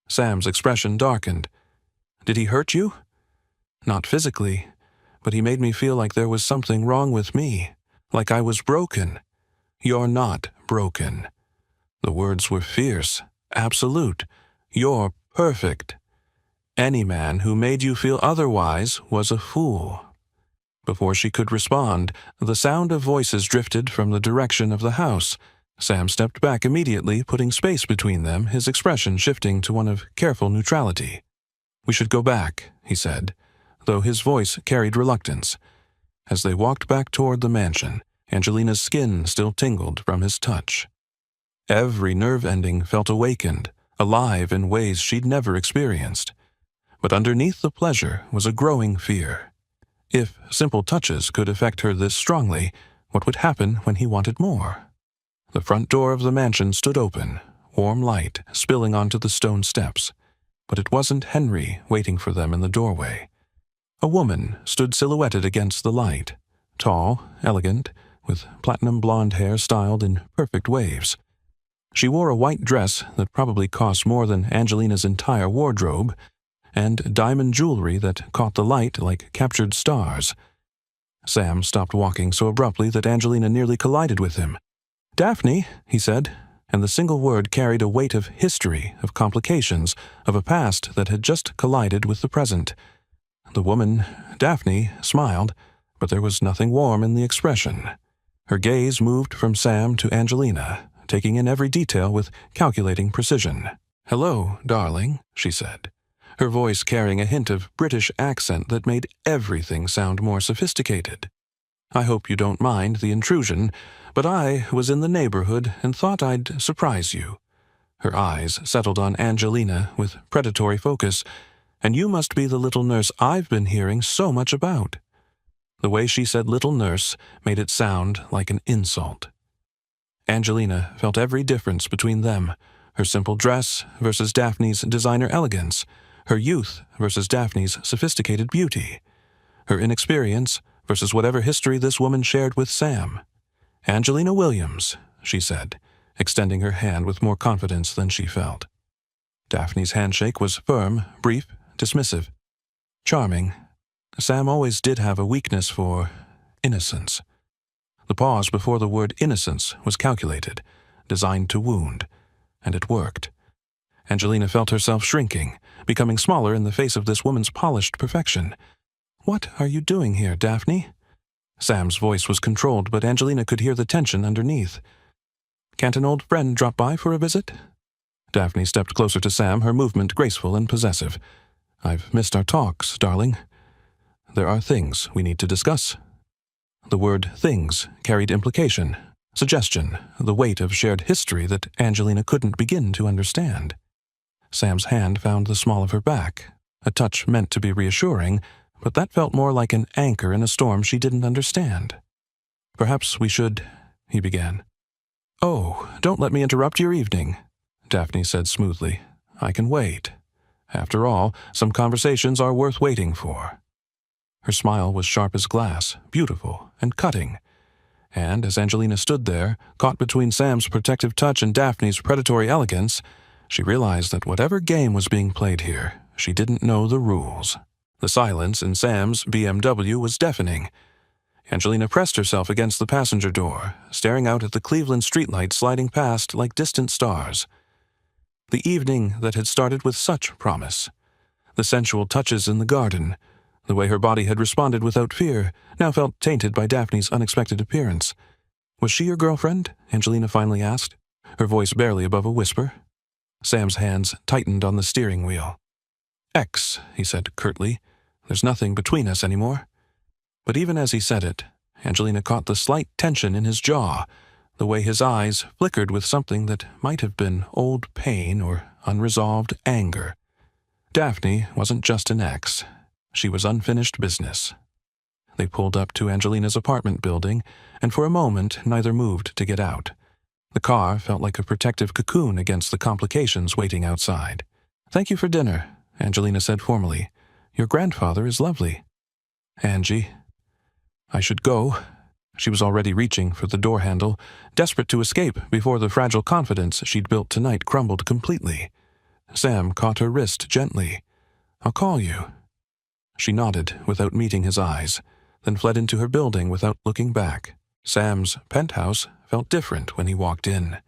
Sam's expression darkened. Did he hurt you? Not physically, but he made me feel like there was something wrong with me, like I was broken. You're not broken. The words were fierce, absolute. You're perfect. Any man who made you feel otherwise was a fool. Before she could respond, the sound of voices drifted from the direction of the house. Sam stepped back immediately, putting space between them, his expression shifting to one of careful neutrality. We should go back, he said, though his voice carried reluctance. As they walked back toward the mansion, Angelina's skin still tingled from his touch. Every nerve ending felt awakened, alive in ways she'd never experienced. But underneath the pleasure was a growing fear. If simple touches could affect her this strongly, what would happen when he wanted more? The front door of the mansion stood open, warm light spilling onto the stone steps. But it wasn't Henry waiting for them in the doorway. A woman stood silhouetted against the light, tall, elegant, with platinum blonde hair styled in perfect waves. She wore a white dress that probably cost more than Angelina's entire wardrobe, and diamond jewelry that caught the light like captured stars. Sam stopped walking so abruptly that Angelina nearly collided with him. "Daphne," he said, and the single word carried a weight of history, of complications, of a past that had just collided with the present. The woman, Daphne, smiled, but there was nothing warm in the expression. Her gaze moved from Sam to Angelina, taking in every detail with calculating precision. "Hello, darling," she said, her voice carrying a hint of British accent that made everything sound more sophisticated. "I hope you don't mind the intrusion, but I was in the neighborhood and thought I'd surprise you." Her eyes settled on Angelina with predatory focus. "And you must be the little nurse I've been hearing so much about." The way she said "little nurse" made it sound like an insult. Angelina felt every difference between them, her simple dress versus Daphne's designer elegance, her youth versus Daphne's sophisticated beauty, her inexperience versus whatever history this woman shared with Sam. "Angelina Williams," she said, extending her hand with more confidence than she felt. Daphne's handshake was firm, brief, dismissive. Charming. Sam always did have a weakness for innocence. The pause before the word innocence was calculated, designed to wound, and it worked. Angelina felt herself shrinking, becoming smaller in the face of this woman's polished perfection. "What are you doing here, Daphne?" Sam's voice was controlled, but Angelina could hear the tension underneath. "Can't an old friend drop by for a visit?" Daphne stepped closer to Sam, her movement graceful and possessive. "I've missed our talks, darling. There are things we need to discuss." The word "things" carried implication, suggestion, the weight of shared history that Angelina couldn't begin to understand. Sam's hand found the small of her back, a touch meant to be reassuring, but that felt more like an anchor in a storm she didn't understand. "Perhaps we should," he began. "Oh, don't let me interrupt your evening," Daphne said smoothly. "I can wait. After all, some conversations are worth waiting for." Her smile was sharp as glass, beautiful and cutting. And as Angelina stood there, caught between Sam's protective touch and Daphne's predatory elegance, she realized that whatever game was being played here, she didn't know the rules. The silence in Sam's BMW was deafening. Angelina pressed herself against the passenger door, staring out at the Cleveland streetlights sliding past like distant stars. The evening that had started with such promise. The sensual touches in the garden, the way her body had responded without fear, now felt tainted by Daphne's unexpected appearance. "Was she your girlfriend?" Angelina finally asked, her voice barely above a whisper. Sam's hands tightened on the steering wheel. "Ex," he said curtly. "There's nothing between us anymore." But even as he said it, Angelina caught the slight tension in his jaw, the way his eyes flickered with something that might have been old pain or unresolved anger. Daphne wasn't just an ex. She was unfinished business. They pulled up to Angelina's apartment building, and for a moment neither moved to get out. The car felt like a protective cocoon against the complications waiting outside. "Thank you for dinner," Angelina said formally. "Your grandfather is lovely." "Angie." "I should go." She was already reaching for the door handle, desperate to escape before the fragile confidence she'd built tonight crumbled completely. Sam caught her wrist gently. "I'll call you." She nodded without meeting his eyes, then fled into her building without looking back. Sam's penthouse felt different when he walked in.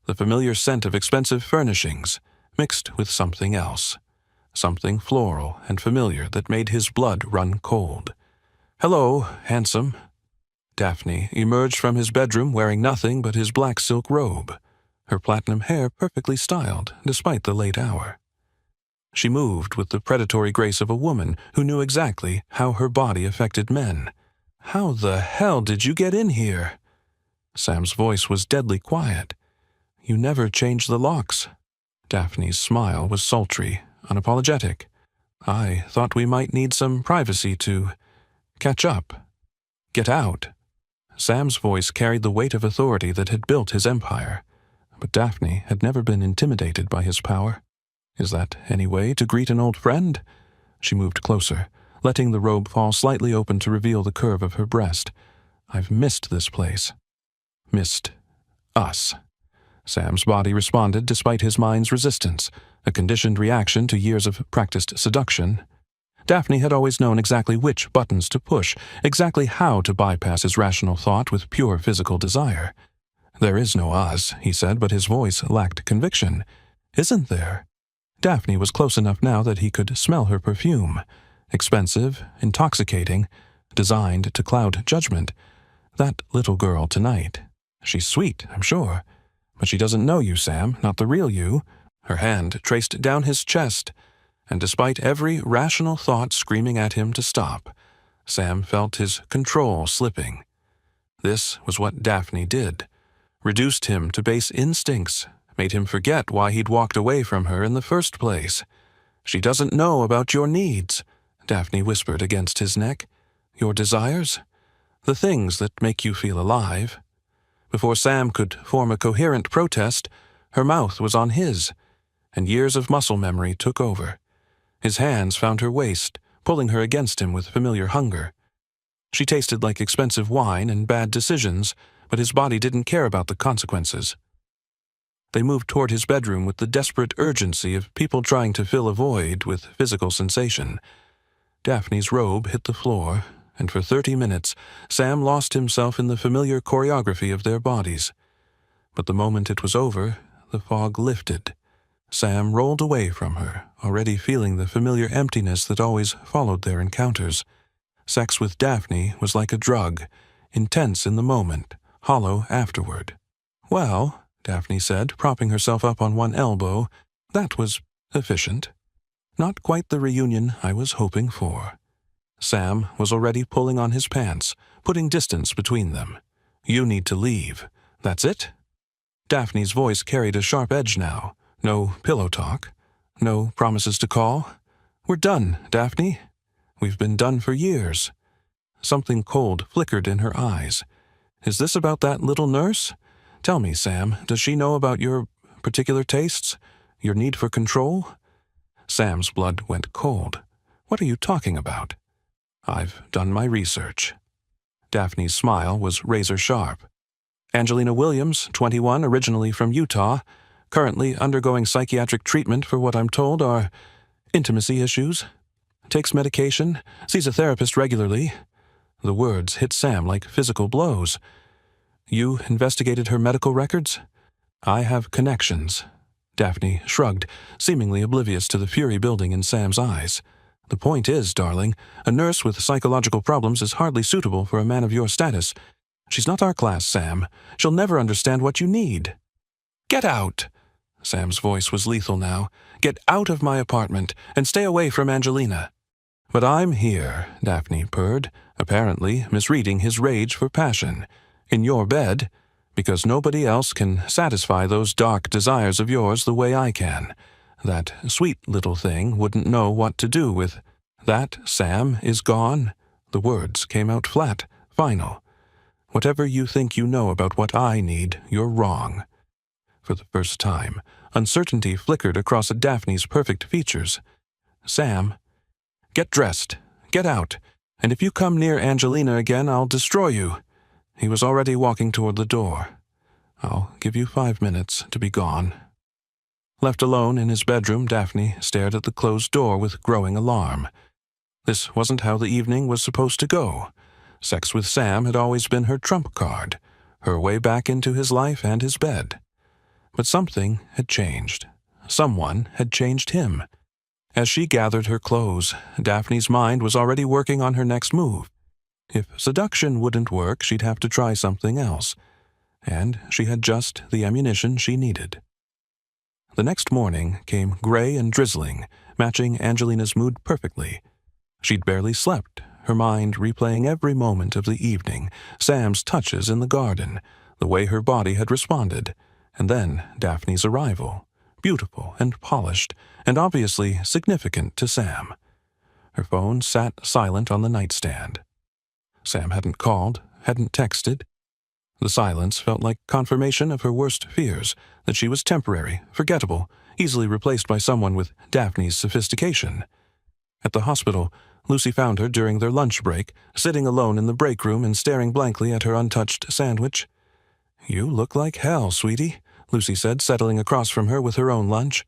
The familiar scent of expensive furnishings, mixed with something else. Something floral and familiar that made his blood run cold. "Hello, handsome." Daphne emerged from his bedroom wearing nothing but his black silk robe, her platinum hair perfectly styled despite the late hour. She moved with the predatory grace of a woman who knew exactly how her body affected men. "How the hell did you get in here?" Sam's voice was deadly quiet. "You never changed the locks." Daphne's smile was sultry, unapologetic. "I thought we might need some privacy to catch up. Get out." Sam's voice carried the weight of authority that had built his empire, but Daphne had never been intimidated by his power. "Is that any way to greet an old friend?" She moved closer, letting the robe fall slightly open to reveal the curve of her breast. "I've missed this place." "Missed us." Sam's body responded despite his mind's resistance, a conditioned reaction to years of practiced seduction. Daphne had always known exactly which buttons to push, exactly how to bypass his rational thought with pure physical desire. "There is no us," he said, but his voice lacked conviction. "Isn't there?" Daphne was close enough now that he could smell her perfume. Expensive, intoxicating, designed to cloud judgment. That little girl tonight. She's sweet, I'm sure. But she doesn't know you, Sam, not the real you. Her hand traced down his chest, and despite every rational thought screaming at him to stop, Sam felt his control slipping. This was what Daphne did. Reduced him to base instincts, made him forget why he'd walked away from her in the first place. "She doesn't know about your needs," Daphne whispered against his neck. Your desires? The things that make you feel alive. Before Sam could form a coherent protest, her mouth was on his, and years of muscle memory took over. His hands found her waist, pulling her against him with familiar hunger. She tasted like expensive wine and bad decisions, but his body didn't care about the consequences. They moved toward his bedroom with the desperate urgency of people trying to fill a void with physical sensation. Daphne's robe hit the floor, and for 30 minutes, Sam lost himself in the familiar choreography of their bodies. But the moment it was over, the fog lifted. Sam rolled away from her, already feeling the familiar emptiness that always followed their encounters. Sex with Daphne was like a drug, intense in the moment, hollow afterward. "Well," Daphne said, propping herself up on one elbow, "that was efficient. Not quite the reunion I was hoping for." Sam was already pulling on his pants, putting distance between them. "You need to leave. That's it?" Daphne's voice carried a sharp edge now. No pillow talk. No promises to call. "We're done, Daphne. We've been done for years." Something cold flickered in her eyes. "Is this about that little nurse? Tell me, Sam, does she know about your particular tastes? Your need for control?" Sam's blood went cold. "What are you talking about?" "I've done my research." Daphne's smile was razor-sharp. "Angelina Williams, 21, originally from Utah, currently undergoing psychiatric treatment for what I'm told are intimacy issues. Takes medication, sees a therapist regularly." The words hit Sam like physical blows. "You investigated her medical records?" "I have connections." Daphne shrugged, seemingly oblivious to the fury building in Sam's eyes. "The point is, darling, a nurse with psychological problems is hardly suitable for a man of your status. She's not our class, Sam. She'll never understand what you need." "Get out!" Sam's voice was lethal now. "Get out of my apartment, and stay away from Angelina." "But I'm here," Daphne purred, apparently misreading his rage for passion. "In your bed, because nobody else can satisfy those dark desires of yours the way I can. That sweet little thing wouldn't know what to do with that. Sam is gone." The words came out flat, final. "Whatever you think you know about what I need, you're wrong." For the first time, uncertainty flickered across Daphne's perfect features. "Sam, get dressed, get out, and if you come near Angelina again, I'll destroy you." He was already walking toward the door. "I'll give you 5 minutes to be gone." Left alone in his bedroom, Daphne stared at the closed door with growing alarm. This wasn't how the evening was supposed to go. Sex with Sam had always been her trump card, her way back into his life and his bed. But something had changed. Someone had changed him. As she gathered her clothes, Daphne's mind was already working on her next move. If seduction wouldn't work, she'd have to try something else. And she had just the ammunition she needed. The next morning came gray and drizzling, matching Angelina's mood perfectly. She'd barely slept, her mind replaying every moment of the evening, Sam's touches in the garden, the way her body had responded, and then Daphne's arrival, beautiful and polished, and obviously significant to Sam. Her phone sat silent on the nightstand. Sam hadn't called, hadn't texted. The silence felt like confirmation of her worst fears, that she was temporary, forgettable, easily replaced by someone with Daphne's sophistication. At the hospital, Lucy found her during their lunch break, sitting alone in the break room and staring blankly at her untouched sandwich. "You look like hell, sweetie," Lucy said, settling across from her with her own lunch.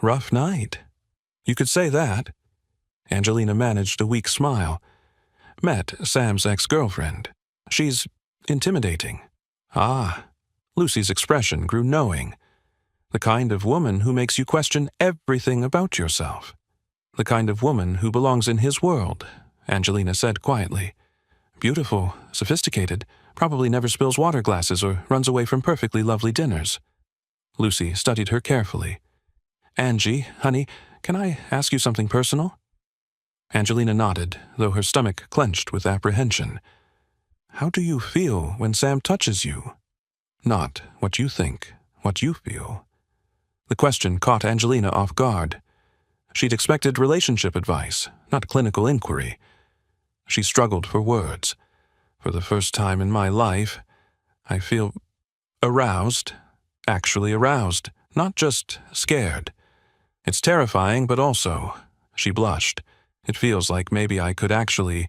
"Rough night." "You could say that." Angelina managed a weak smile. "Met Sam's ex-girlfriend. She's intimidating." "Ah." Lucy's expression grew knowing. "The kind of woman who makes you question everything about yourself." "The kind of woman who belongs in his world," Angelina said quietly. "Beautiful, sophisticated, probably never spills water glasses or runs away from perfectly lovely dinners." Lucy studied her carefully. "Angie, honey, can I ask you something personal?" Angelina nodded, though her stomach clenched with apprehension. "How do you feel when Sam touches you?" "Not what you think, what you feel." The question caught Angelina off guard. She'd expected relationship advice, not clinical inquiry. She struggled for words. For the first time in my life, I feel aroused, actually aroused, not just scared. It's terrifying, but also, she blushed. It feels like maybe I could actually,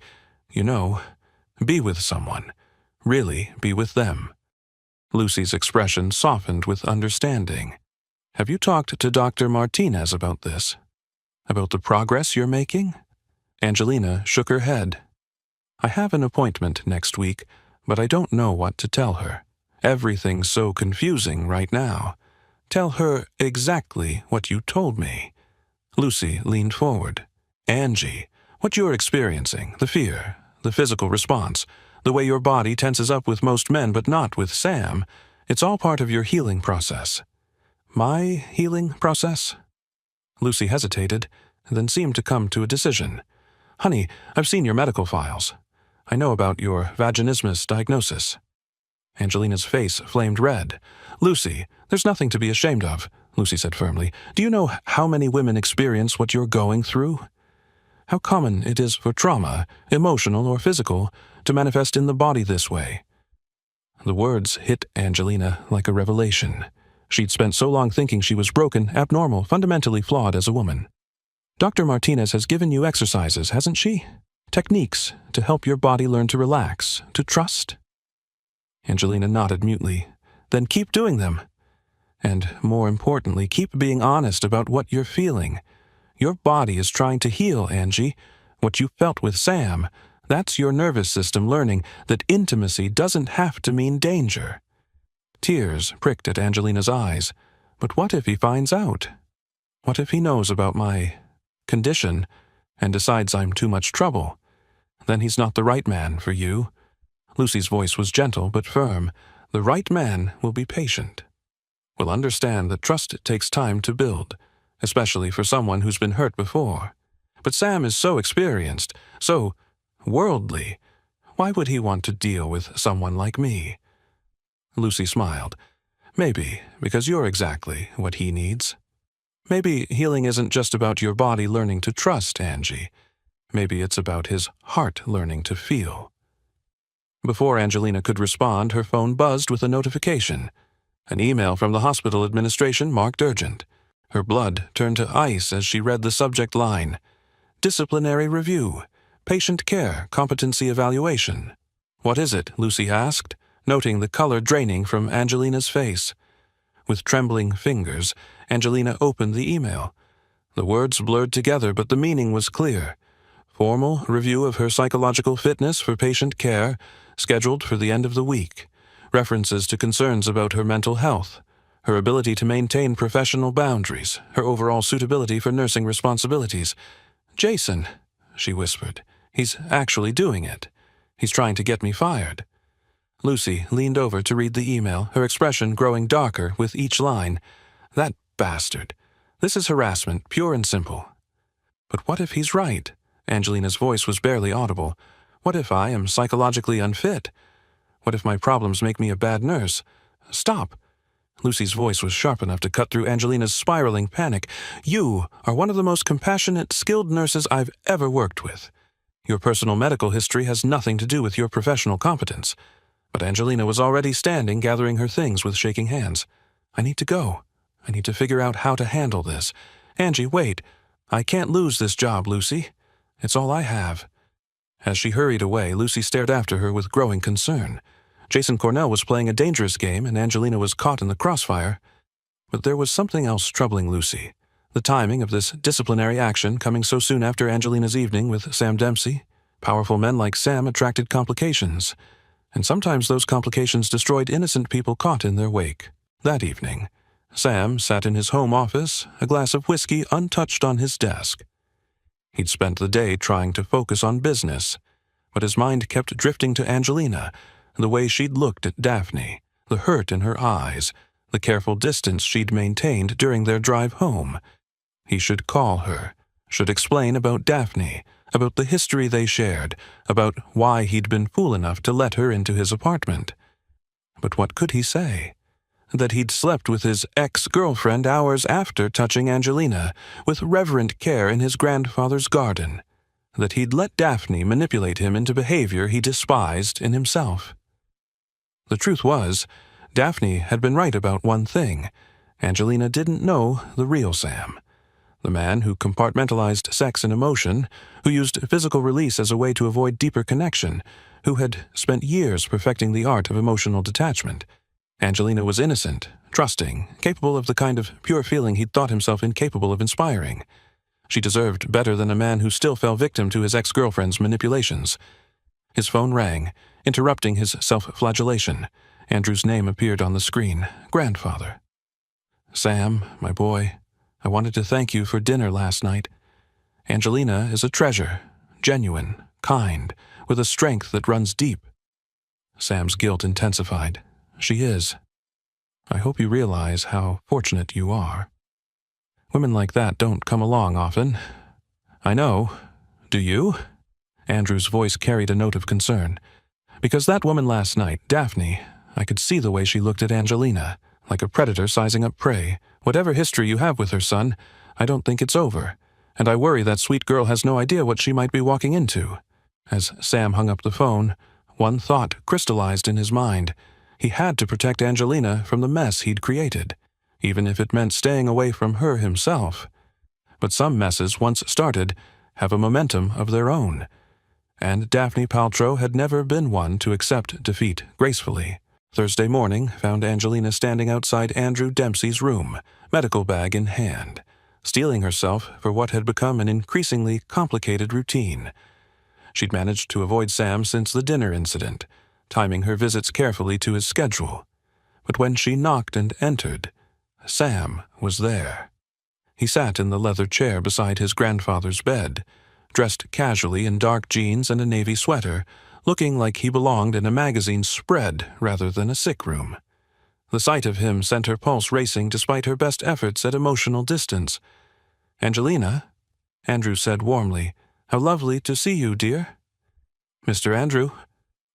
be with someone. Really be with them. Lucy's expression softened with understanding. Have you talked to Dr. Martinez about this? About the progress you're making? Angelina shook her head. I have an appointment next week, but I don't know what to tell her. Everything's so confusing right now. Tell her exactly what you told me. Lucy leaned forward. Angie, what you're experiencing, the fear, the physical response, the way your body tenses up with most men but not with Sam, it's all part of your healing process. My healing process? Lucy hesitated, then seemed to come to a decision. Honey, I've seen your medical files. I know about your vaginismus diagnosis. Angelina's face flamed red. Lucy, there's nothing to be ashamed of, Lucy said firmly. Do you know how many women experience what you're going through? How common it is for trauma, emotional or physical, to manifest in the body this way. The words hit Angelina like a revelation. She'd spent so long thinking she was broken, abnormal, fundamentally flawed as a woman. Dr. Martinez has given you exercises, hasn't she? Techniques to help your body learn to relax, to trust? Angelina nodded mutely. Then keep doing them. And more importantly, keep being honest about what you're feeling. Your body is trying to heal, Angie. What you felt with Sam, that's your nervous system learning that intimacy doesn't have to mean danger. Tears pricked at Angelina's eyes. But what if he finds out? What if he knows about my condition and decides I'm too much trouble? Then he's not the right man for you. Lucy's voice was gentle but firm. The right man will be patient. Will understand that trust takes time to build, especially for someone who's been hurt before. But Sam is so experienced, so worldly. Why would he want to deal with someone like me? Lucy smiled. Maybe because you're exactly what he needs. Maybe healing isn't just about your body learning to trust, Angie. Maybe it's about his heart learning to feel. Before Angelina could respond, her phone buzzed with a notification. An email from the hospital administration marked urgent. Her blood turned to ice as she read the subject line. Disciplinary review. Patient care, competency evaluation. What is it? Lucy asked, noting the color draining from Angelina's face. With trembling fingers, Angelina opened the email. The words blurred together, but the meaning was clear. Formal review of her psychological fitness for patient care, scheduled for the end of the week. References to concerns about her mental health, her ability to maintain professional boundaries, her overall suitability for nursing responsibilities. Jason, she whispered. He's actually doing it. He's trying to get me fired. Lucy leaned over to read the email, her expression growing darker with each line. That bastard. This is harassment, pure and simple. But what if he's right? Angelina's voice was barely audible. What if I am psychologically unfit? What if my problems make me a bad nurse? Stop! Lucy's voice was sharp enough to cut through Angelina's spiraling panic. You are one of the most compassionate, skilled nurses I've ever worked with. Your personal medical history has nothing to do with your professional competence. But Angelina was already standing, gathering her things with shaking hands. I need to go. I need to figure out how to handle this. Angie, wait. I can't lose this job, Lucy. It's all I have. As she hurried away, Lucy stared after her with growing concern. Jason Cornell was playing a dangerous game, and Angelina was caught in the crossfire. But there was something else troubling Lucy. The timing of this disciplinary action coming so soon after Angelina's evening with Sam Dempsey. Powerful men like Sam attracted complications, and sometimes those complications destroyed innocent people caught in their wake. That evening, Sam sat in his home office, a glass of whiskey untouched on his desk. He'd spent the day trying to focus on business, but his mind kept drifting to Angelina, the way she'd looked at Daphne, the hurt in her eyes, the careful distance she'd maintained during their drive home. He should call her, should explain about Daphne, about the history they shared, about why he'd been fool enough to let her into his apartment. But what could he say? That he'd slept with his ex-girlfriend hours after touching Angelina, with reverent care in his grandfather's garden. that he'd let Daphne manipulate him into behavior he despised in himself. The truth was, Daphne had been right about one thing. Angelina didn't know the real Sam. The man who compartmentalized sex and emotion, who used physical release as a way to avoid deeper connection, who had spent years perfecting the art of emotional detachment. Angelina was innocent, trusting, capable of the kind of pure feeling he'd thought himself incapable of inspiring. She deserved better than a man who still fell victim to his ex-girlfriend's manipulations. His phone rang, interrupting his self-flagellation. Andrew's name appeared on the screen. Grandfather. "Sam, my boy, I wanted to thank you for dinner last night. Angelina is a treasure, genuine, kind, with a strength that runs deep." Sam's guilt intensified. "She is. I hope you realize how fortunate you are. Women like that don't come along often. I know. Do you?" Andrew's voice carried a note of concern. "Because that woman last night, Daphne, I could see the way she looked at Angelina, like a predator sizing up prey. Whatever history you have with her, son, I don't think it's over, and I worry that sweet girl has no idea what she might be walking into." As Sam hung up the phone, one thought crystallized in his mind. He had to protect Angelina from the mess he'd created, even if it meant staying away from her himself. But some messes, once started, have a momentum of their own, and Daphne Paltrow had never been one to accept defeat gracefully. Thursday morning found Angelina standing outside Andrew Dempsey's room, medical bag in hand, steeling herself for what had become an increasingly complicated routine. She'd managed to avoid Sam since the dinner incident, timing her visits carefully to his schedule. But when she knocked and entered, Sam was there. He sat in the leather chair beside his grandfather's bed, dressed casually in dark jeans and a navy sweater, looking like he belonged in a magazine spread rather than a sick room. The sight of him sent her pulse racing despite her best efforts at emotional distance. "Angelina," Andrew said warmly, "how lovely to see you, dear." "Mr. Andrew."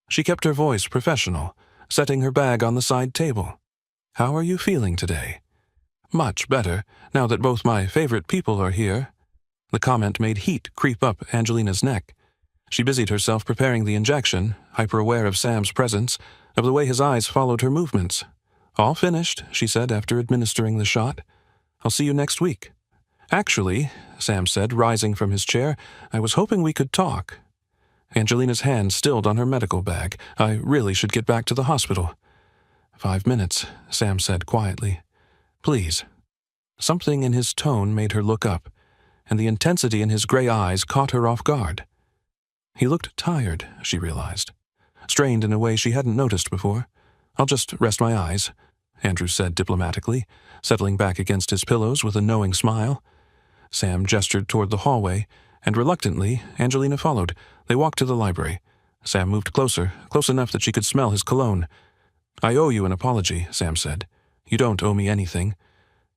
She kept her voice professional, setting her bag on the side table. "How are you feeling today?" "Much better, now that both my favorite people are here." The comment made heat creep up Angelina's neck. She busied herself preparing the injection, hyper-aware of Sam's presence, of the way his eyes followed her movements. "All finished," she said after administering the shot. "I'll see you next week." "Actually," Sam said, rising from his chair, "I was hoping we could talk." Angelina's hand stilled on her medical bag. "I really should get back to the hospital." "5 minutes," Sam said quietly. "Please." Something in his tone made her look up, and the intensity in his gray eyes caught her off guard. He looked tired, she realized, strained in a way she hadn't noticed before. "I'll just rest my eyes," Andrew said diplomatically, settling back against his pillows with a knowing smile. Sam gestured toward the hallway, and reluctantly, Angelina followed. They walked to the library. Sam moved closer, close enough that she could smell his cologne. "I owe you an apology," Sam said. "You don't owe me anything."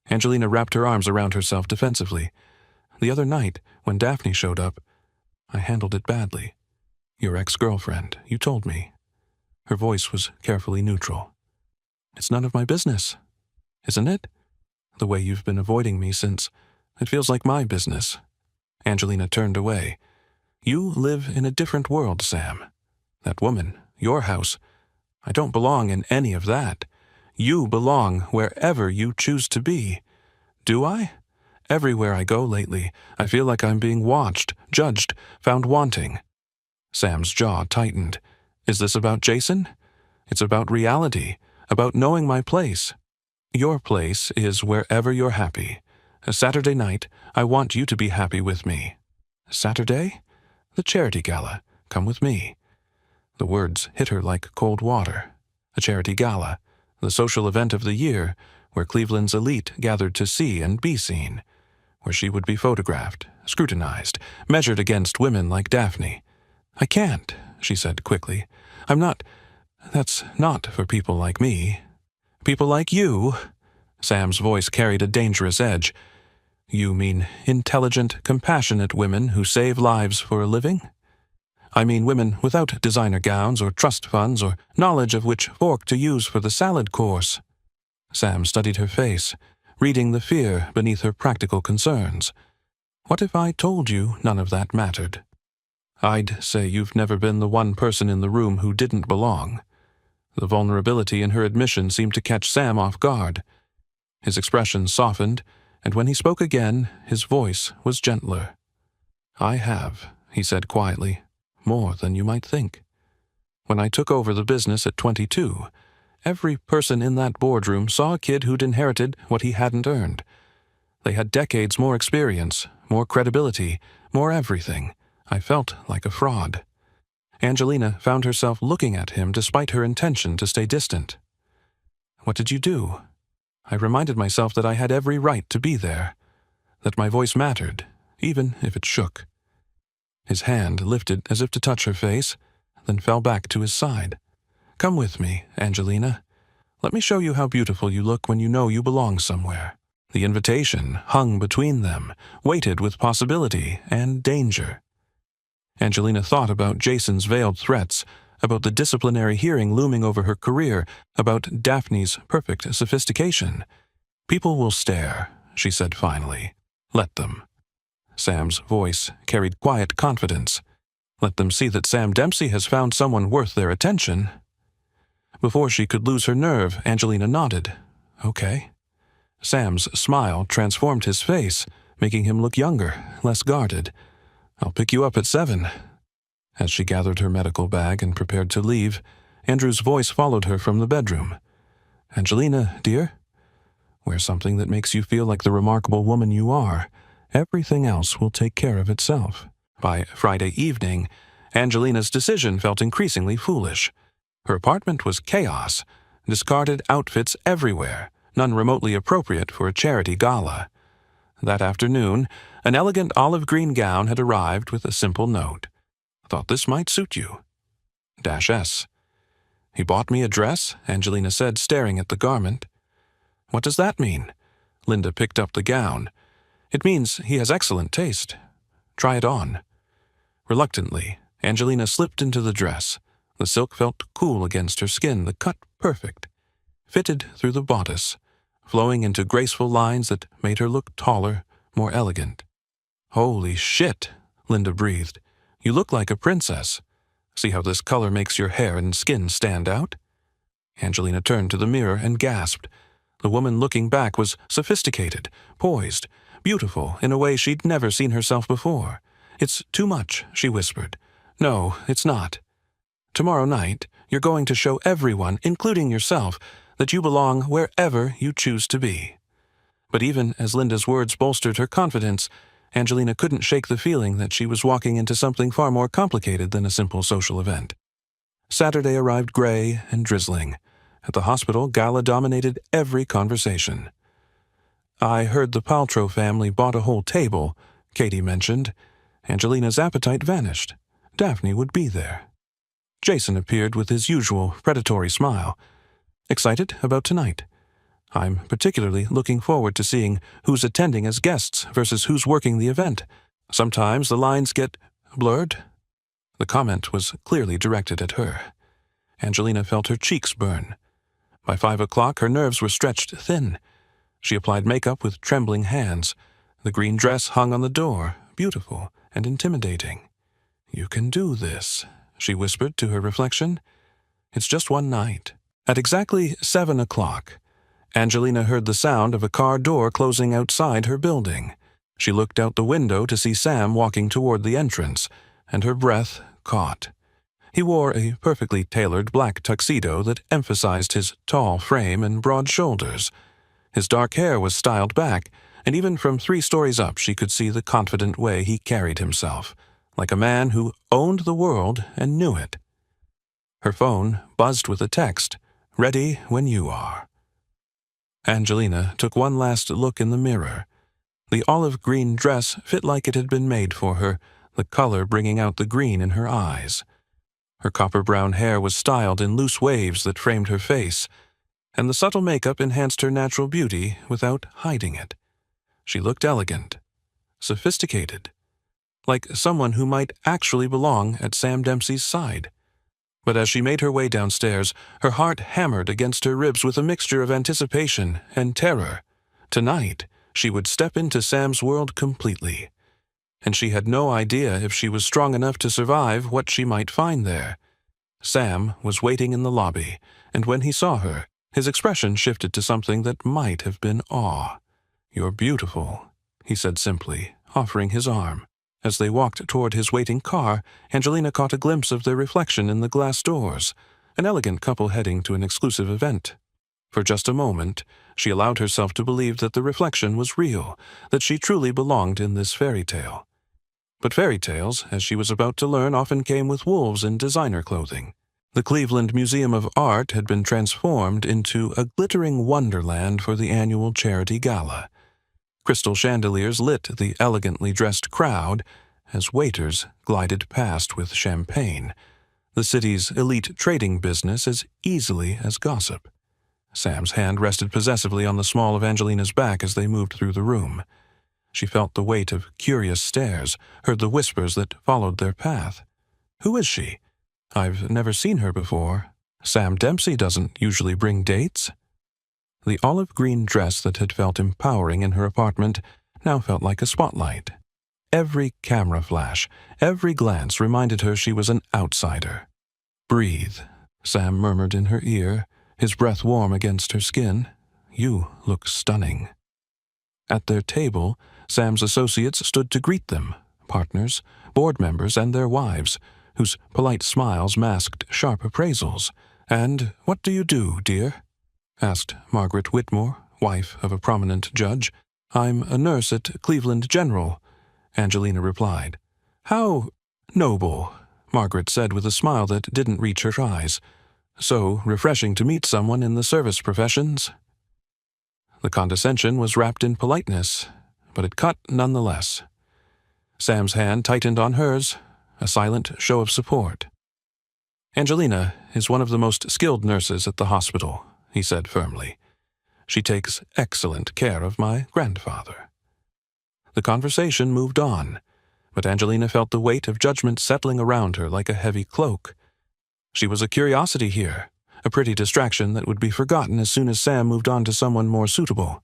Angelina wrapped her arms around herself defensively. "The other night, when Daphne showed up, I handled it badly. Your ex-girlfriend, you told me." Her voice was carefully neutral. "It's none of my business, isn't it? The way you've been avoiding me since, it feels like my business." Angelina turned away. "You live in a different world, Sam. That woman, your house, I don't belong in any of that. You belong wherever you choose to be. Do I? Everywhere I go lately, I feel like I'm being watched, judged, found wanting." Sam's jaw tightened. "Is this about Jason? It's about reality, about knowing my place. Your place is wherever you're happy. Saturday night, I want you to be happy with me." "Saturday?" "The charity gala. Come with me." The words hit her like cold water. A charity gala, the social event of the year, where Cleveland's elite gathered to see and be seen, where she would be photographed, scrutinized, measured against women like Daphne. "I can't," she said quickly. That's not for people like me." "People like you?" Sam's voice carried a dangerous edge. "You mean intelligent, compassionate women who save lives for a living?" "I mean women without designer gowns or trust funds or knowledge of which fork to use for the salad course." Sam studied her face, reading the fear beneath her practical concerns. "What if I told you none of that mattered? I'd say you've never been the one person in the room who didn't belong." The vulnerability in her admission seemed to catch Sam off guard. His expression softened, and when he spoke again, his voice was gentler. "I have," he said quietly, "more than you might think. When I took over the business at 22, every person in that boardroom saw a kid who'd inherited what he hadn't earned. They had decades more experience, more credibility, more everything. I felt like a fraud." Angelina found herself looking at him despite her intention to stay distant. "What did you do?" I reminded myself that I had every right to be there, that my voice mattered, even if it shook. His hand lifted as if to touch her face, then fell back to his side. "Come with me, Angelina. Let me show you how beautiful you look when you know you belong somewhere." The invitation hung between them, weighted with possibility and danger. Angelina thought about Jason's veiled threats, about the disciplinary hearing looming over her career, about Daphne's perfect sophistication. "People will stare," she said finally. "Let them." Sam's voice carried quiet confidence. "Let them see that Sam Dempsey has found someone worth their attention." Before she could lose her nerve, Angelina nodded. "Okay." Sam's smile transformed his face, making him look younger, less guarded. "I'll pick you up at 7. As she gathered her medical bag and prepared to leave, Andrew's voice followed her from the bedroom. "Angelina, dear, wear something that makes you feel like the remarkable woman you are. Everything else will take care of itself." By Friday evening, Angelina's decision felt increasingly foolish. Her apartment was chaos, discarded outfits everywhere, none remotely appropriate for a charity gala. That afternoon, an elegant olive green gown had arrived with a simple note. "Thought this might suit you. -S. "He bought me a dress," Angelina said, staring at the garment. "What does that mean?" Linda picked up the gown. "It means he has excellent taste. Try it on." Reluctantly, Angelina slipped into the dress. The silk felt cool against her skin, the cut perfect. Fitted through the bodice, flowing into graceful lines that made her look taller, more elegant. "Holy shit," Linda breathed. "You look like a princess. See how this color makes your hair and skin stand out?" Angelina turned to the mirror and gasped. The woman looking back was sophisticated, poised, beautiful in a way she'd never seen herself before. "It's too much," she whispered. "No, it's not. Tomorrow night, you're going to show everyone, including yourself, that you belong wherever you choose to be." But even as Linda's words bolstered her confidence, Angelina couldn't shake the feeling that she was walking into something far more complicated than a simple social event. Saturday arrived gray and drizzling. At the hospital, gala dominated every conversation. "I heard the Paltrow family bought a whole table," Katie mentioned. Angelina's appetite vanished. Daphne would be there. Jason appeared with his usual predatory smile. "Excited about tonight? I'm particularly looking forward to seeing who's attending as guests versus who's working the event. Sometimes the lines get blurred." The comment was clearly directed at her. Angelina felt her cheeks burn. By 5 o'clock, her nerves were stretched thin. She applied makeup with trembling hands. The green dress hung on the door, beautiful and intimidating. "You can do this," she whispered to her reflection. "It's just one night." At exactly 7 o'clock, Angelina heard the sound of a car door closing outside her building. She looked out the window to see Sam walking toward the entrance, and her breath caught. He wore a perfectly tailored black tuxedo that emphasized his tall frame and broad shoulders. His dark hair was styled back, and even from 3 stories up she could see the confident way he carried himself, like a man who owned the world and knew it. Her phone buzzed with a text, "Ready when you are." Angelina took one last look in the mirror. The olive green dress fit like it had been made for her, the color bringing out the green in her eyes. Her copper-brown hair was styled in loose waves that framed her face, and the subtle makeup enhanced her natural beauty without hiding it. She looked elegant, sophisticated, like someone who might actually belong at Sam Dempsey's side. But as she made her way downstairs, her heart hammered against her ribs with a mixture of anticipation and terror. Tonight, she would step into Sam's world completely. and she had no idea if she was strong enough to survive what she might find there. Sam was waiting in the lobby, and when he saw her, his expression shifted to something that might have been awe. "You're beautiful," he said simply, offering his arm. As they walked toward his waiting car, Angelina caught a glimpse of their reflection in the glass doors, an elegant couple heading to an exclusive event. For just a moment, she allowed herself to believe that the reflection was real, that she truly belonged in this fairy tale. But fairy tales, as she was about to learn, often came with wolves in designer clothing. The Cleveland Museum of Art had been transformed into a glittering wonderland for the annual charity gala. Crystal chandeliers lit the elegantly dressed crowd as waiters glided past with champagne, the city's elite trading business as easily as gossip. Sam's hand rested possessively on the small of Angelina's back as they moved through the room. She felt the weight of curious stares, heard the whispers that followed their path. "Who is she? I've never seen her before. Sam Dempsey doesn't usually bring dates." The olive-green dress that had felt empowering in her apartment now felt like a spotlight. Every camera flash, every glance reminded her she was an outsider. "Breathe," Sam murmured in her ear, his breath warm against her skin. "You look stunning." At their table, Sam's associates stood to greet them, partners, board members, and their wives, whose polite smiles masked sharp appraisals. "And what do you do, dear?" asked Margaret Whitmore, wife of a prominent judge. "I'm a nurse at Cleveland General," Angelina replied. "How noble," Margaret said with a smile that didn't reach her eyes. "So refreshing to meet someone in the service professions." The condescension was wrapped in politeness, but it cut nonetheless. Sam's hand tightened on hers, a silent show of support. "Angelina is one of the most skilled nurses at the hospital," he said firmly. "She takes excellent care of my grandfather." The conversation moved on, but Angelina felt the weight of judgment settling around her like a heavy cloak. She was a curiosity here, a pretty distraction that would be forgotten as soon as Sam moved on to someone more suitable.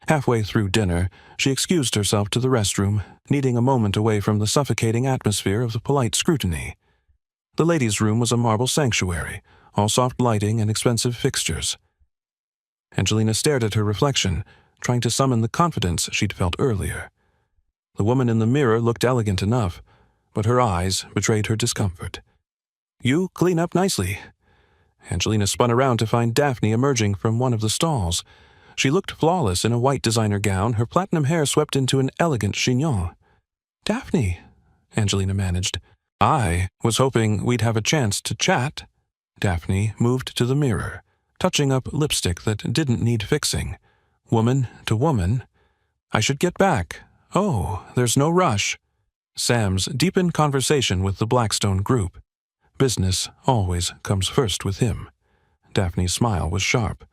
Halfway through dinner, she excused herself to the restroom, needing a moment away from the suffocating atmosphere of the polite scrutiny. The ladies' room was a marble sanctuary, all soft lighting and expensive fixtures. Angelina stared at her reflection, trying to summon the confidence she'd felt earlier. The woman in the mirror looked elegant enough, but her eyes betrayed her discomfort. "You clean up nicely." Angelina spun around to find Daphne emerging from one of the stalls. She looked flawless in a white designer gown, her platinum hair swept into an elegant chignon. "Daphne," Angelina managed. "I was hoping we'd have a chance to chat." Daphne moved to the mirror, touching up lipstick that didn't need fixing. Woman to woman. "I should get back. Oh, there's no rush." Sam's deepened conversation with the Blackstone group. Business always comes first with him. Daphne's smile was sharp.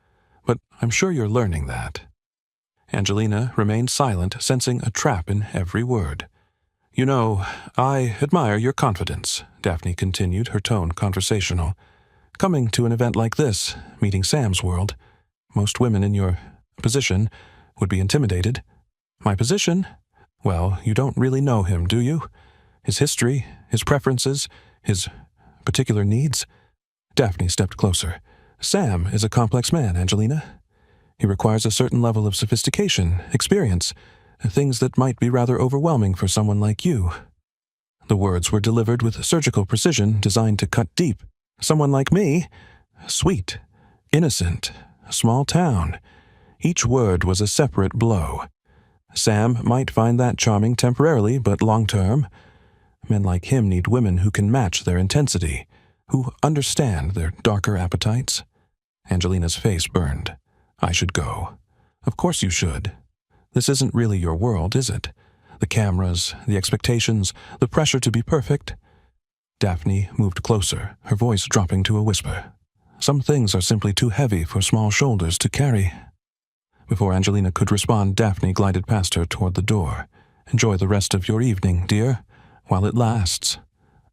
"But I'm sure you're learning that." Angelina remained silent, sensing a trap in every word. "You know, I admire your confidence," Daphne continued, her tone conversational. "Coming to an event like this, meeting Sam's world, most women in your position would be intimidated." "My position? Well, you don't really know him, do you? His history, his preferences, his particular needs?" Daphne stepped closer. "Sam is a complex man, Angelina. He requires a certain level of sophistication, experience, things that might be rather overwhelming for someone like you." The words were delivered with surgical precision designed to cut deep. "Someone like me? Sweet, innocent, small town." Each word was a separate blow. Sam might find that charming temporarily, but long-term, men like him need women who can match their intensity, who understand their darker appetites. Angelina's face burned. "I should go." "Of course you should. This isn't really your world, is it? The cameras, the expectations, the pressure to be perfect." Daphne moved closer, her voice dropping to a whisper. "Some things are simply too heavy for small shoulders to carry." Before Angelina could respond, Daphne glided past her toward the door. "Enjoy the rest of your evening, dear, while it lasts."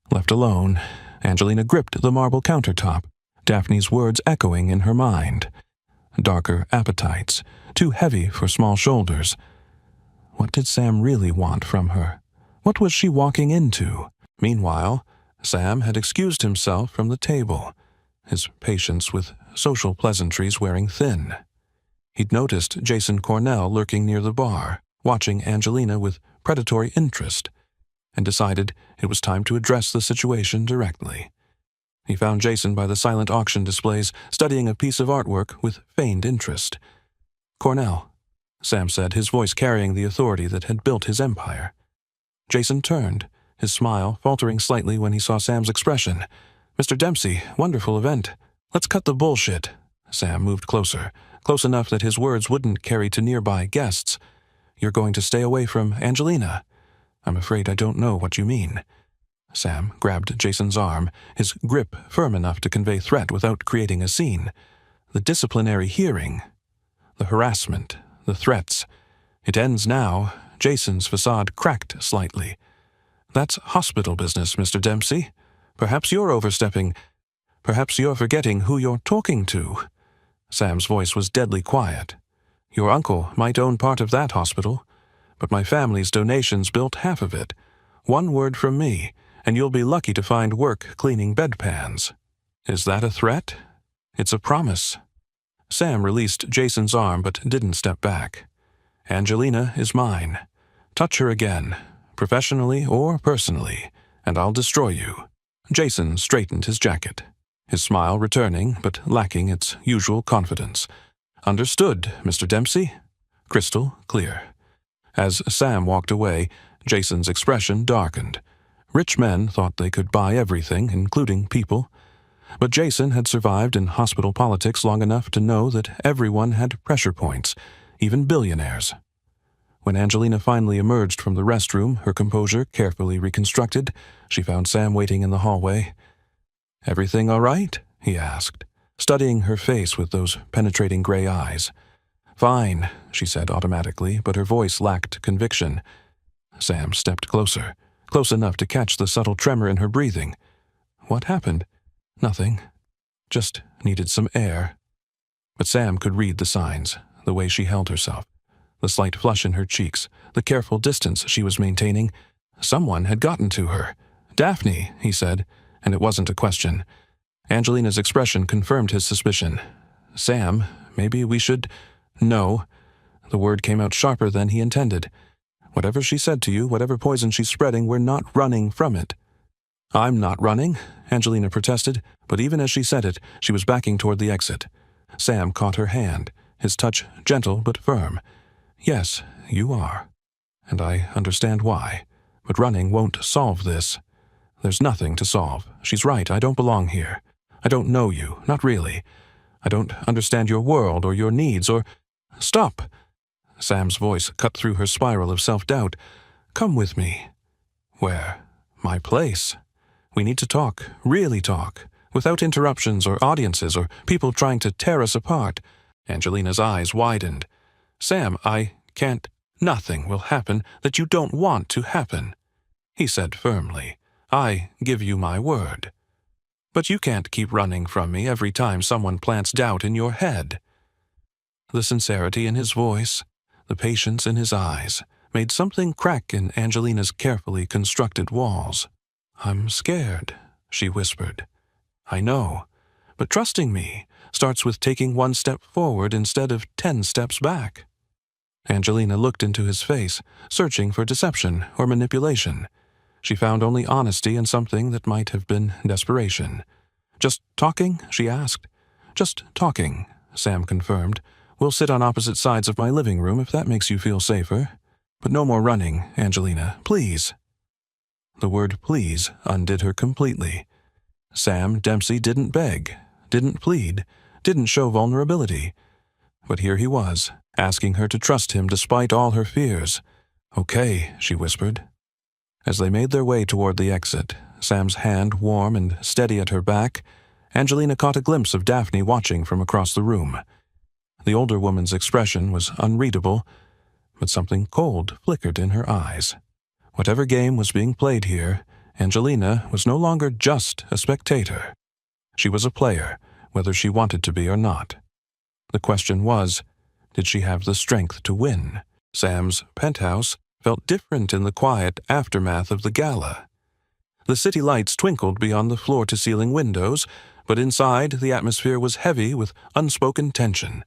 Left alone, Angelina gripped the marble countertop, Daphne's words echoing in her mind. Darker appetites, too heavy for small shoulders. What did Sam really want from her? What was she walking into? Meanwhile, Sam had excused himself from the table, his patience with social pleasantries wearing thin. He'd noticed Jason Cornell lurking near the bar, watching Angelina with predatory interest, and decided it was time to address the situation directly. He found Jason by the silent auction displays, studying a piece of artwork with feigned interest. "Cornell," Sam said, his voice carrying the authority that had built his empire. Jason turned, his smile faltering slightly when he saw Sam's expression. "Mr. Dempsey, wonderful event. Let's cut the bullshit." Sam moved closer, close enough that his words wouldn't carry to nearby guests. "You're going to stay away from Angelina?" "I'm afraid I don't know what you mean." Sam grabbed Jason's arm, his grip firm enough to convey threat without creating a scene. The disciplinary hearing, the harassment, the threats. It ends now. Jason's facade cracked slightly. "That's hospital business, Mr. Dempsey. Perhaps you're overstepping. Perhaps you're forgetting who you're talking to." Sam's voice was deadly quiet. "Your uncle might own part of that hospital, but my family's donations built half of it. One word from me, and you'll be lucky to find work cleaning bedpans." "Is that a threat?" "It's a promise." Sam released Jason's arm but didn't step back. "Angelina is mine. Touch her again, professionally or personally, and I'll destroy you." Jason straightened his jacket, his smile returning but lacking its usual confidence. "Understood, Mr. Dempsey." Crystal clear. As Sam walked away, Jason's expression darkened. Rich men thought they could buy everything, including people. But Jason had survived in hospital politics long enough to know that everyone had pressure points, even billionaires. When Angelina finally emerged from the restroom, her composure carefully reconstructed, she found Sam waiting in the hallway. "Everything all right?" he asked, studying her face with those penetrating gray eyes. "Fine," she said automatically, but her voice lacked conviction. Sam stepped closer, close enough to catch the subtle tremor in her breathing. "What happened?" "Nothing. Just needed some air." But Sam could read the signs, the way she held herself, the slight flush in her cheeks, the careful distance she was maintaining. Someone had gotten to her. "Daphne," he said, and it wasn't a question. Angelina's expression confirmed his suspicion. "Sam, maybe we should—" "No." The word came out sharper than he intended. "Whatever she said to you, whatever poison she's spreading, we're not running from it." "I'm not running," Angelina protested, but even as she said it, she was backing toward the exit. Sam caught her hand, his touch gentle but firm. "Yes, you are. And I understand why. But running won't solve this. There's nothing to solve. She's right, I don't belong here. I don't know you, not really. I don't understand your world or your needs or—" "Stop!" Sam's voice cut through her spiral of self-doubt. "Come with me." "Where?" "My place. We need to talk, really talk, without interruptions or audiences or people trying to tear us apart." Angelina's eyes widened. "Sam, I can't—" "Nothing will happen that you don't want to happen," he said firmly. "I give you my word. But you can't keep running from me every time someone plants doubt in your head." The sincerity in his voice, the patience in his eyes, made something crack in Angelina's carefully constructed walls. "I'm scared," she whispered. "I know, but trusting me starts with taking one step forward instead of 10 steps back." Angelina looked into his face, searching for deception or manipulation. She found only honesty and something that might have been desperation. "Just talking?" she asked. "Just talking," Sam confirmed. "We'll sit on opposite sides of my living room if that makes you feel safer. But no more running, Angelina, please." The word please undid her completely. Sam Dempsey didn't beg, didn't plead, didn't show vulnerability. But here he was, asking her to trust him despite all her fears. "Okay," she whispered. As they made their way toward the exit, Sam's hand warm and steady at her back, Angelina caught a glimpse of Daphne watching from across the room. The older woman's expression was unreadable, but something cold flickered in her eyes. Whatever game was being played here, Angelina was no longer just a spectator. She was a player, whether she wanted to be or not. The question was, did she have the strength to win? Sam's penthouse felt different in the quiet aftermath of the gala. The city lights twinkled beyond the floor-to-ceiling windows, but inside the atmosphere was heavy with unspoken tension.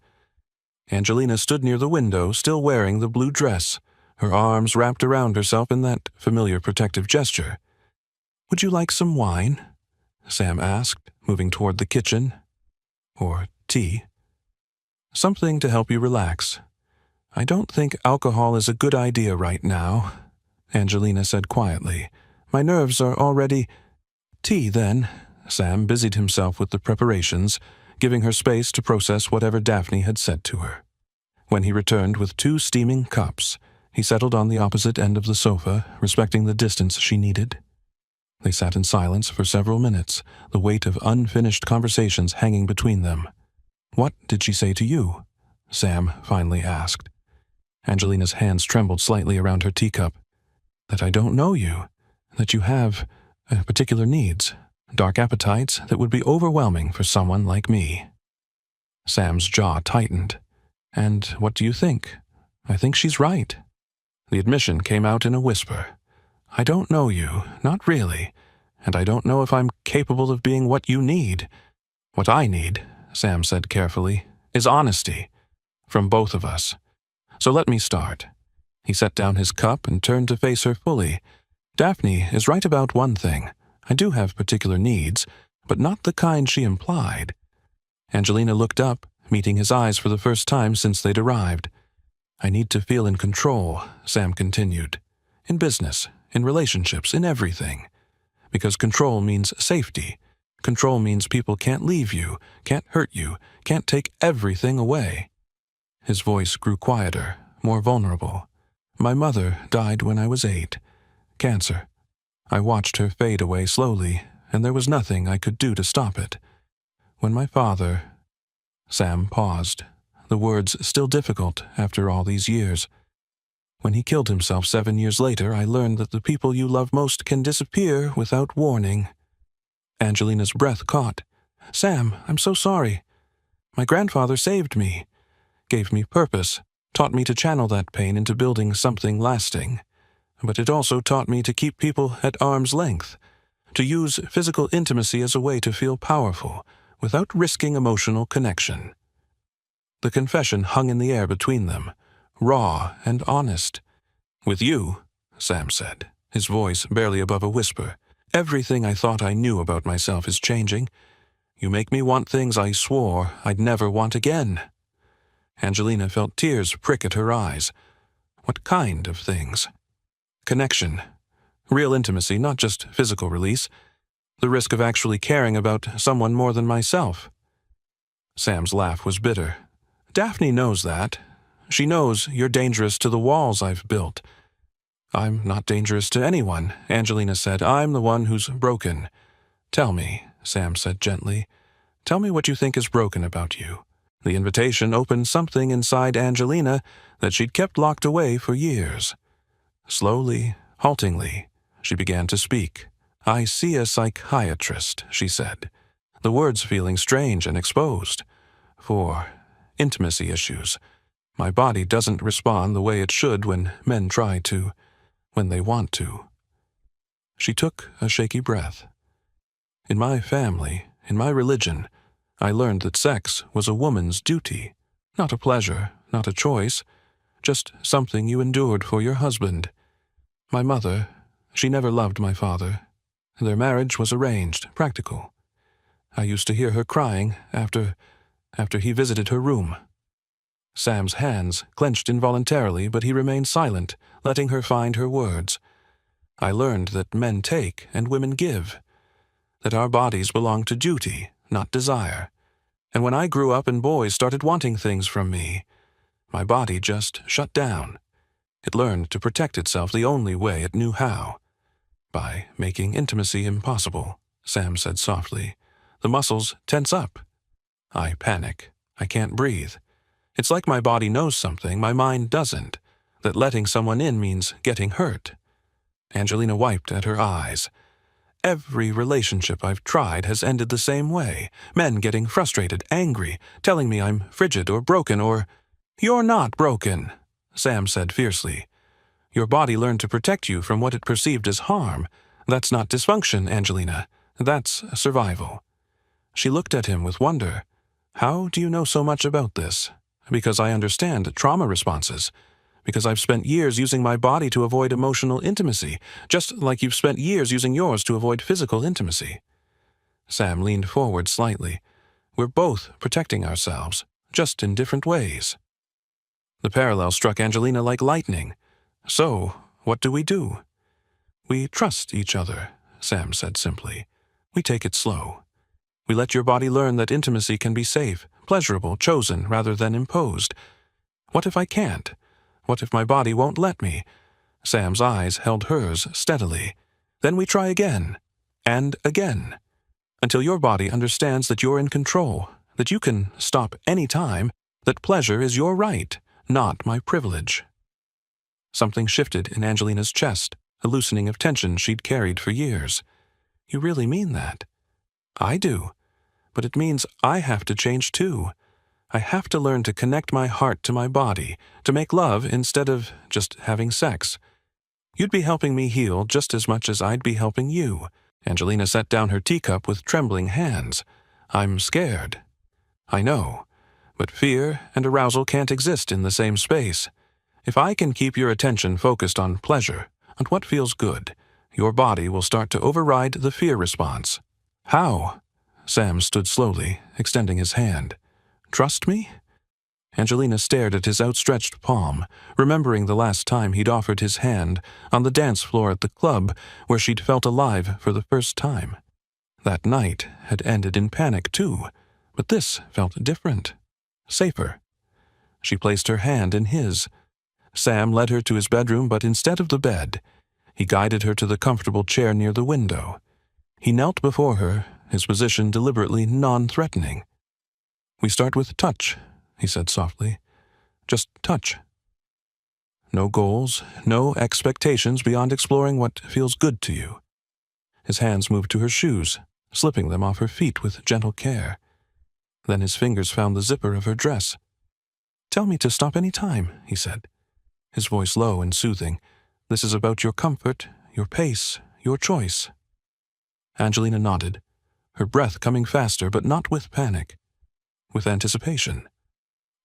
Angelina stood near the window, still wearing the blue dress, her arms wrapped around herself in that familiar protective gesture. "Would you like some wine?" Sam asked, moving toward the kitchen. "Or tea?" "Something to help you relax. I don't think alcohol is a good idea right now," Angelina said quietly. "My nerves are already—" "Tea, then." Sam busied himself with the preparations, giving her space to process whatever Daphne had said to her. When he returned with 2 steaming cups, he settled on the opposite end of the sofa, respecting the distance she needed. They sat in silence for several minutes, the weight of unfinished conversations hanging between them. "What did she say to you?" Sam finally asked. Angelina's hands trembled slightly around her teacup. "That I don't know you, that you have particular needs, dark appetites that would be overwhelming for someone like me." Sam's jaw tightened. "And what do you think? I think she's right." The admission came out in a whisper. "I don't know you, not really, and I don't know if I'm capable of being what you need. What I need," Sam said carefully, "is honesty. From both of us. So let me start." He set down his cup and turned to face her fully. "Daphne is right about one thing. I do have particular needs, but not the kind she implied." Angelina looked up, meeting his eyes for the first time since they'd arrived. "I need to feel in control," Sam continued. "In business, in relationships, in everything. Because control means safety. Control means people can't leave you, can't hurt you, can't take everything away." His voice grew quieter, more vulnerable. "My mother died when I was 8. Cancer. I watched her fade away slowly, and there was nothing I could do to stop it. When my father—" Sam paused, the words still difficult after all these years. "When he killed himself 7 years later, I learned that the people you love most can disappear without warning." Angelina's breath caught. "Sam, I'm so sorry. My grandfather saved me, gave me purpose, taught me to channel that pain into building something lasting. But it also taught me to keep people at arm's length, to use physical intimacy as a way to feel powerful, without risking emotional connection." The confession hung in the air between them, raw and honest. "With you," Sam said, his voice barely above a whisper, "everything I thought I knew about myself is changing. You make me want things I swore I'd never want again." Angelina felt tears prick at her eyes. "What kind of things?" "Connection. Real intimacy, not just physical release. The risk of actually caring about someone more than myself." Sam's laugh was bitter. "Daphne knows that. She knows you're dangerous to the walls I've built." "I'm not dangerous to anyone," Angelina said. "I'm the one who's broken." "Tell me," Sam said gently. "Tell me what you think is broken about you." The invitation opened something inside Angelina that she'd kept locked away for years. Slowly, haltingly, she began to speak. "I see a psychiatrist," she said, the words feeling strange and exposed. "For intimacy issues. My body doesn't respond the way it should when men try to, when they want to." She took a shaky breath. "In my family, in my religion, I learned that sex was a woman's duty, not a pleasure, not a choice, just something you endured for your husband. My mother, she never loved my father. Their marriage was arranged, practical. I used to hear her crying after he visited her room." Sam's hands clenched involuntarily, but he remained silent, letting her find her words. "I learned that men take and women give, that our bodies belong to duty, not desire. And when I grew up and boys started wanting things from me, my body just shut down. It learned to protect itself the only way it knew how. By making intimacy impossible," Sam said softly. "The muscles tense up. I panic. I can't breathe. It's like my body knows something my mind doesn't, that letting someone in means getting hurt." Angelina wiped at her eyes. "Every relationship I've tried has ended the same way. Men getting frustrated, angry, telling me I'm frigid or broken or—" "You're not broken," Sam said fiercely. Your body learned to protect you from what it perceived as harm. That's not dysfunction, Angelina. That's survival. She looked at him with wonder. How do you know so much about this? Because I understand trauma responses. Because I've spent years using my body to avoid emotional intimacy, just like you've spent years using yours to avoid physical intimacy. Sam leaned forward slightly. We're both protecting ourselves, just in different ways. The parallel struck Angelina like lightning. So, what do? We trust each other, Sam said simply. We take it slow. We let your body learn that intimacy can be safe, pleasurable, chosen rather than imposed. What if I can't? What if my body won't let me? Sam's eyes held hers steadily. Then we try again, and again, until your body understands that you're in control, that you can stop any time, that pleasure is your right, not my privilege. Something shifted in Angelina's chest, a loosening of tension she'd carried for years. You really mean that? I do. But it means I have to change too. I have to learn to connect my heart to my body, to make love instead of just having sex. You'd be helping me heal just as much as I'd be helping you. Angelina set down her teacup with trembling hands. I'm scared. I know. But fear and arousal can't exist in the same space. If I can keep your attention focused on pleasure, on what feels good, your body will start to override the fear response. How? Sam stood slowly, extending his hand. Trust me? Angelina stared at his outstretched palm, remembering the last time he'd offered his hand on the dance floor at the club where she'd felt alive for the first time. That night had ended in panic too, but this felt different, safer. She placed her hand in his. Sam led her to his bedroom, but instead of the bed, he guided her to the comfortable chair near the window. He knelt before her, his position deliberately non-threatening. We start with touch, he said softly. Just touch. No goals, no expectations beyond exploring what feels good to you. His hands moved to her shoes, slipping them off her feet with gentle care. Then his fingers found the zipper of her dress. Tell me to stop any time, he said, his voice low and soothing. This is about your comfort, your pace, your choice. Angelina nodded, her breath coming faster but not with panic, with anticipation.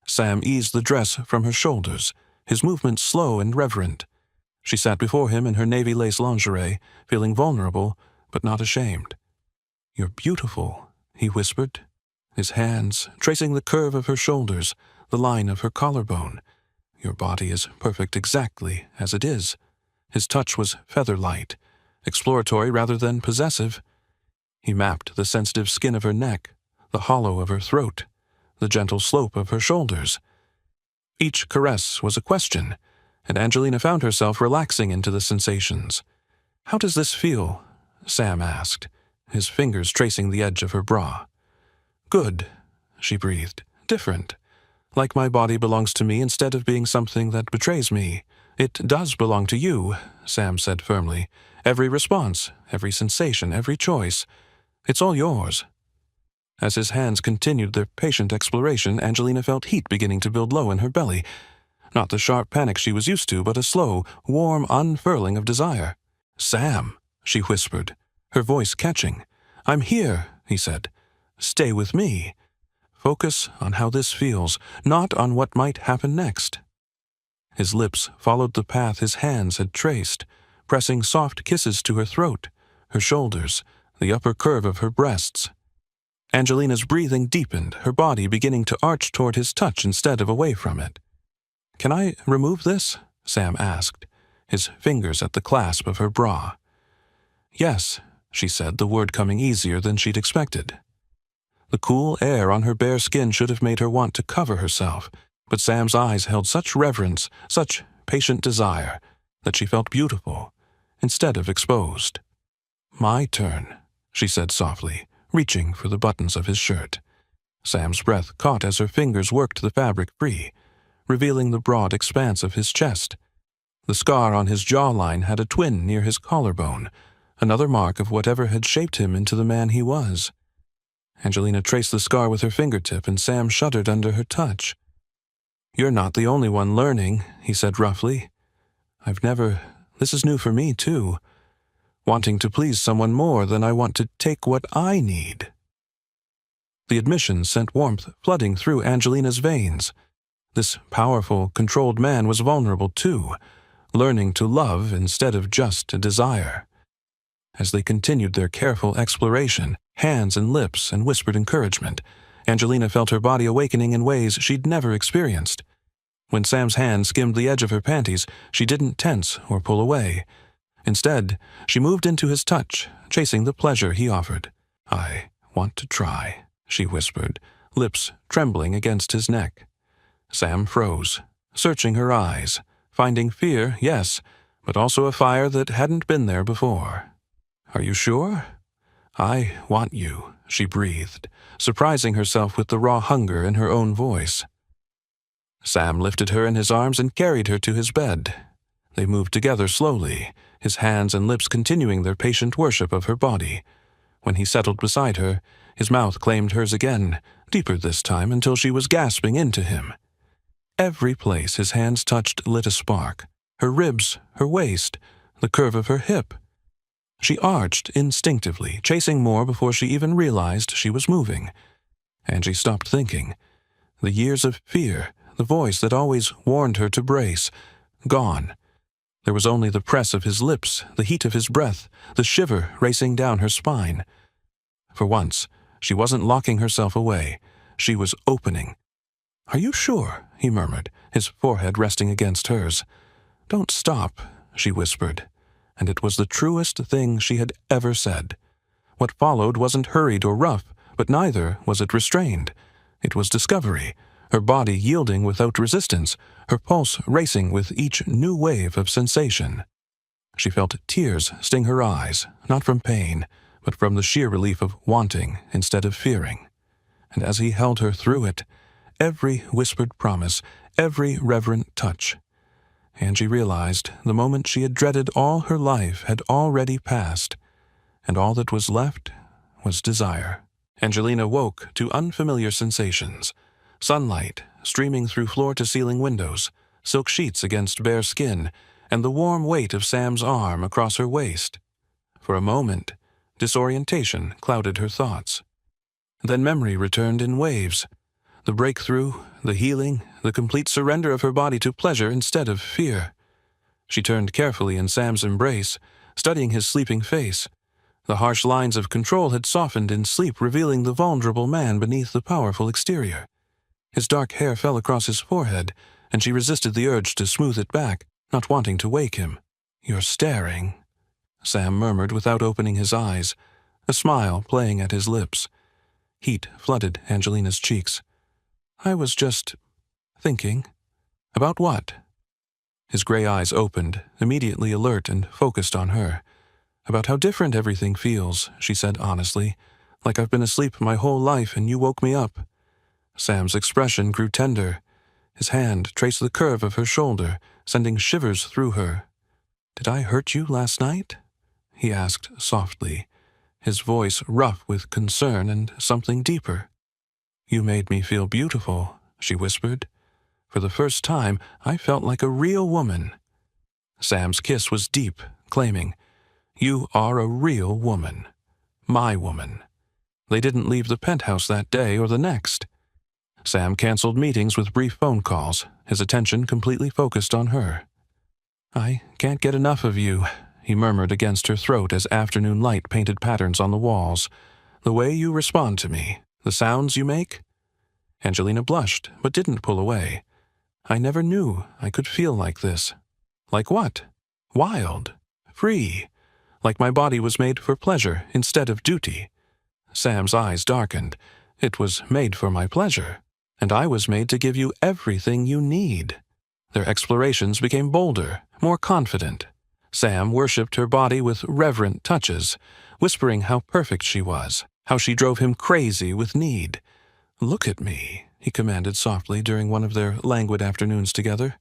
Sam eased the dress from her shoulders, his movements slow and reverent. She sat before him in her navy lace lingerie, feeling vulnerable but not ashamed. You're beautiful, he whispered, his hands tracing the curve of her shoulders, the line of her collarbone. Your body is perfect exactly as it is. His touch was feather-light, exploratory rather than possessive. He mapped the sensitive skin of her neck, the hollow of her throat, the gentle slope of her shoulders. Each caress was a question, and Angelina found herself relaxing into the sensations. How does this feel? Sam asked, his fingers tracing the edge of her bra. Good, she breathed. Different. Like my body belongs to me instead of being something that betrays me. It does belong to you, Sam said firmly. Every response, every sensation, every choice. It's all yours. As his hands continued their patient exploration, Angelina felt heat beginning to build low in her belly. Not the sharp panic she was used to, but a slow, warm unfurling of desire. Sam, she whispered, her voice catching. I'm here, he said. Stay with me. Focus on how this feels, not on what might happen next. His lips followed the path his hands had traced, pressing soft kisses to her throat, her shoulders, the upper curve of her breasts. Angelina's breathing deepened, her body beginning to arch toward his touch instead of away from it. Can I remove this? Sam asked, his fingers at the clasp of her bra. Yes, she said, the word coming easier than she'd expected. The cool air on her bare skin should have made her want to cover herself, but Sam's eyes held such reverence, such patient desire, that she felt beautiful, instead of exposed. My turn, she said softly, reaching for the buttons of his shirt. Sam's breath caught as her fingers worked the fabric free, revealing the broad expanse of his chest. The scar on his jawline had a twin near his collarbone, another mark of whatever had shaped him into the man he was. Angelina traced the scar with her fingertip, and Sam shuddered under her touch. You're not the only one learning, he said roughly. This is new for me, too. Wanting to please someone more than I want to take what I need." The admission sent warmth flooding through Angelina's veins. This powerful, controlled man was vulnerable too, learning to love instead of just to desire. As they continued their careful exploration, hands and lips and whispered encouragement, Angelina felt her body awakening in ways she'd never experienced. When Sam's hand skimmed the edge of her panties, she didn't tense or pull away. Instead, she moved into his touch, chasing the pleasure he offered. "I want to try," she whispered, lips trembling against his neck. Sam froze, searching her eyes, finding fear, yes, but also a fire that hadn't been there before. "Are you sure?" "I want you," she breathed, surprising herself with the raw hunger in her own voice. Sam lifted her in his arms and carried her to his bed. They moved together slowly, his hands and lips continuing their patient worship of her body. When he settled beside her, his mouth claimed hers again, deeper this time until she was gasping into him. Every place his hands touched lit a spark, her ribs, her waist, the curve of her hip. She arched instinctively, chasing more before she even realized she was moving. Angie stopped thinking. The years of fear, the voice that always warned her to brace, gone. There was only the press of his lips, the heat of his breath, the shiver racing down her spine. For once, she wasn't locking herself away. She was opening. "Are you sure?" he murmured, his forehead resting against hers. "Don't stop," she whispered, and it was the truest thing she had ever said. What followed wasn't hurried or rough, but neither was it restrained. It was discovery, her body yielding without resistance, her pulse racing with each new wave of sensation. She felt tears sting her eyes, not from pain, but from the sheer relief of wanting instead of fearing. And as he held her through it, every whispered promise, every reverent touch, Angie realized the moment she had dreaded all her life had already passed, and all that was left was desire. Angelina woke to unfamiliar sensations. Sunlight streaming through floor-to-ceiling windows, silk sheets against bare skin, and the warm weight of Sam's arm across her waist. For a moment, disorientation clouded her thoughts. Then memory returned in waves. The breakthrough, the healing, the complete surrender of her body to pleasure instead of fear. She turned carefully in Sam's embrace, studying his sleeping face. The harsh lines of control had softened in sleep, revealing the vulnerable man beneath the powerful exterior. His dark hair fell across his forehead, and she resisted the urge to smooth it back, not wanting to wake him. "You're staring," Sam murmured without opening his eyes, a smile playing at his lips. Heat flooded Angelina's cheeks. "I was just thinking." "About what?" His gray eyes opened, immediately alert and focused on her. "About how different everything feels," she said honestly, "like I've been asleep my whole life and you woke me up." Sam's expression grew tender. His hand traced the curve of her shoulder, sending shivers through her. "Did I hurt you last night?" he asked softly, his voice rough with concern and something deeper. "You made me feel beautiful," she whispered. "For the first time, I felt like a real woman." Sam's kiss was deep, claiming, "You are a real woman. My woman." They didn't leave the penthouse that day or the next. Sam canceled meetings with brief phone calls, his attention completely focused on her. "I can't get enough of you," he murmured against her throat as afternoon light painted patterns on the walls. "The way you respond to me, the sounds you make." Angelina blushed, but didn't pull away. "I never knew I could feel like this." "Like what?" "Wild. Free. Like my body was made for pleasure instead of duty." Sam's eyes darkened. "It was made for my pleasure, and I was made to give you everything you need." Their explorations became bolder, more confident. Sam worshipped her body with reverent touches, whispering how perfect she was, how she drove him crazy with need. "Look at me," he commanded softly during one of their languid afternoons together.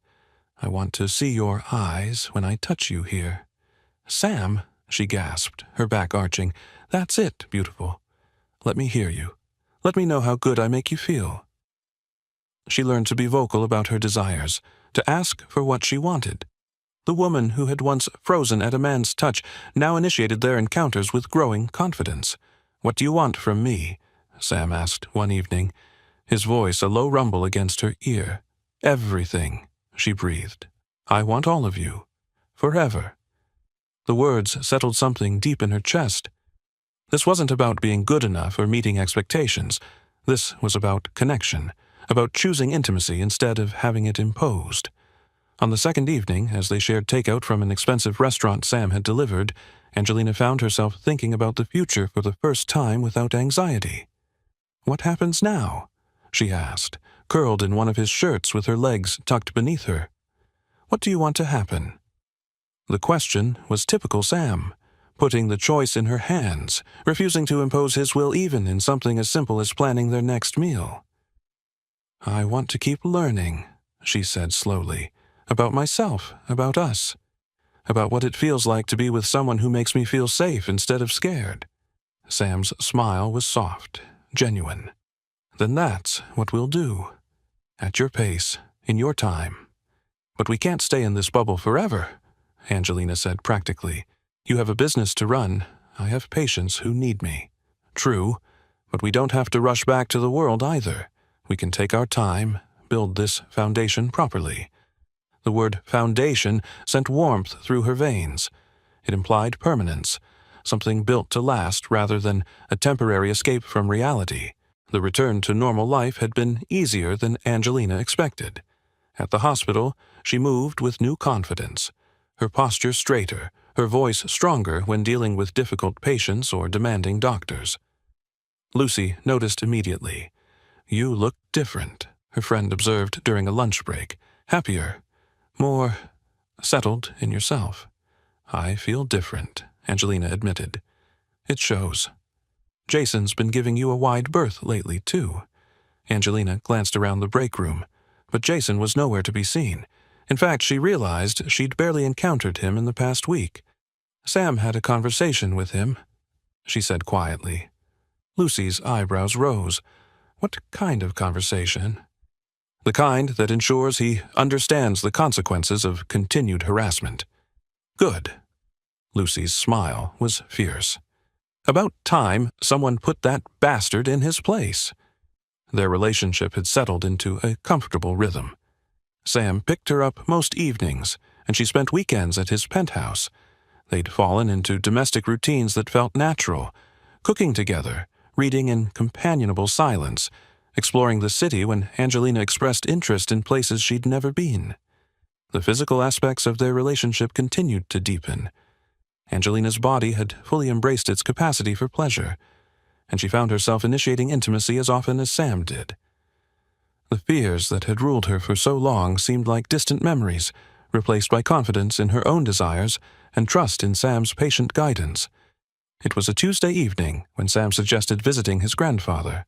"I want to see your eyes when I touch you here." "Sam," she gasped, her back arching, "that's it, beautiful. Let me hear you. Let me know how good I make you feel." She learned to be vocal about her desires, to ask for what she wanted. The woman who had once frozen at a man's touch now initiated their encounters with growing confidence. "What do you want from me?" Sam asked one evening, his voice a low rumble against her ear. "Everything," she breathed. "I want all of you. Forever." The words settled something deep in her chest. This wasn't about being good enough or meeting expectations. This was about connection, about choosing intimacy instead of having it imposed. On the second evening, as they shared takeout from an expensive restaurant Sam had delivered, Angelina found herself thinking about the future for the first time without anxiety. "What happens now?" she asked, curled in one of his shirts with her legs tucked beneath her. "What do you want to happen?" The question was typical Sam, putting the choice in her hands, refusing to impose his will even in something as simple as planning their next meal. "I want to keep learning," she said slowly, "about myself, about us, about what it feels like to be with someone who makes me feel safe instead of scared." Sam's smile was soft, genuine. "Then that's what we'll do. At your pace, in your time. But we can't stay in this bubble forever," Angelina said practically. "You have a business to run. I have patients who need me." "True, but we don't have to rush back to the world either. We can take our time, build this foundation properly." The word foundation sent warmth through her veins. It implied permanence, something built to last rather than a temporary escape from reality. The return to normal life had been easier than Angelina expected. At the hospital, she moved with new confidence, her posture straighter, her voice stronger when dealing with difficult patients or demanding doctors. Lucy noticed immediately. "You look different," her friend observed during a lunch break. "Happier. More settled in yourself." "I feel different," Angelina admitted. "It shows. Jason's been giving you a wide berth lately, too." Angelina glanced around the break room, but Jason was nowhere to be seen. In fact, she realized she'd barely encountered him in the past week. "Sam had a conversation with him," she said quietly. Lucy's eyebrows rose. "What kind of conversation?" "The kind that ensures he understands the consequences of continued harassment." "Good." Lucy's smile was fierce. "About time someone put that bastard in his place." Their relationship had settled into a comfortable rhythm. Sam picked her up most evenings, and she spent weekends at his penthouse. They'd fallen into domestic routines that felt natural, cooking together, reading in companionable silence, exploring the city when Angelina expressed interest in places she'd never been. The physical aspects of their relationship continued to deepen. Angelina's body had fully embraced its capacity for pleasure, and she found herself initiating intimacy as often as Sam did. The fears that had ruled her for so long seemed like distant memories, replaced by confidence in her own desires and trust in Sam's patient guidance. It was a Tuesday evening when Sam suggested visiting his grandfather.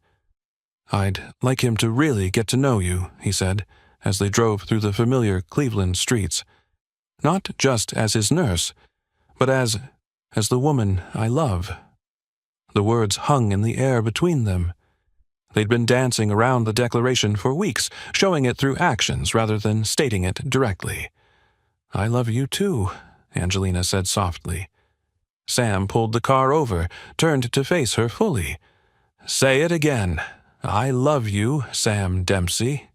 "I'd like him to really get to know you," he said, as they drove through the familiar Cleveland streets. "Not just as his nurse, but as the woman I love." The words hung in the air between them. They'd been dancing around the declaration for weeks, showing it through actions rather than stating it directly. "I love you too," Angelina said softly. Sam pulled the car over, turned to face her fully. "Say it again. I love you, Sam Dempsey."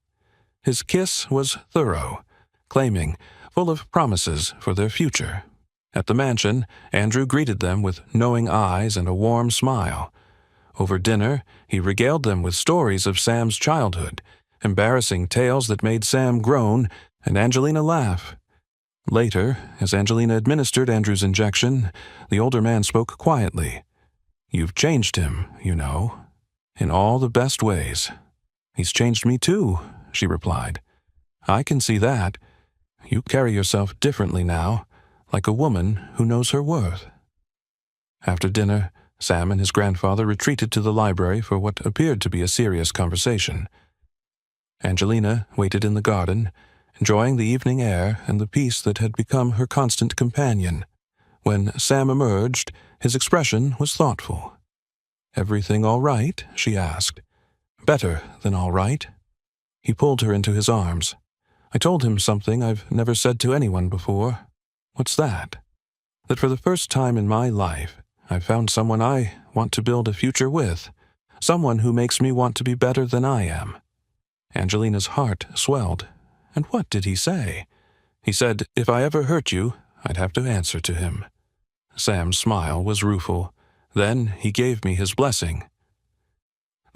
His kiss was thorough, claiming, full of promises for their future. At the mansion, Andrew greeted them with knowing eyes and a warm smile. Over dinner, he regaled them with stories of Sam's childhood, embarrassing tales that made Sam groan and Angelina laugh. Later, as Angelina administered Andrew's injection, the older man spoke quietly. "You've changed him, you know, in all the best ways." "He's changed me too," she replied. "I can see that. You carry yourself differently now, like a woman who knows her worth." After dinner, Sam and his grandfather retreated to the library for what appeared to be a serious conversation. Angelina waited in the garden, enjoying the evening air and the peace that had become her constant companion. When Sam emerged, his expression was thoughtful. "Everything all right?" she asked. "Better than all right." He pulled her into his arms. "I told him something I've never said to anyone before. What's that? That for the first time in my life, I've found someone I want to build a future with, someone who makes me want to be better than I am. Angelina's heart swelled. And what did he say? He said, if I ever hurt you, I'd have to answer to him. Sam's smile was rueful. Then he gave me his blessing.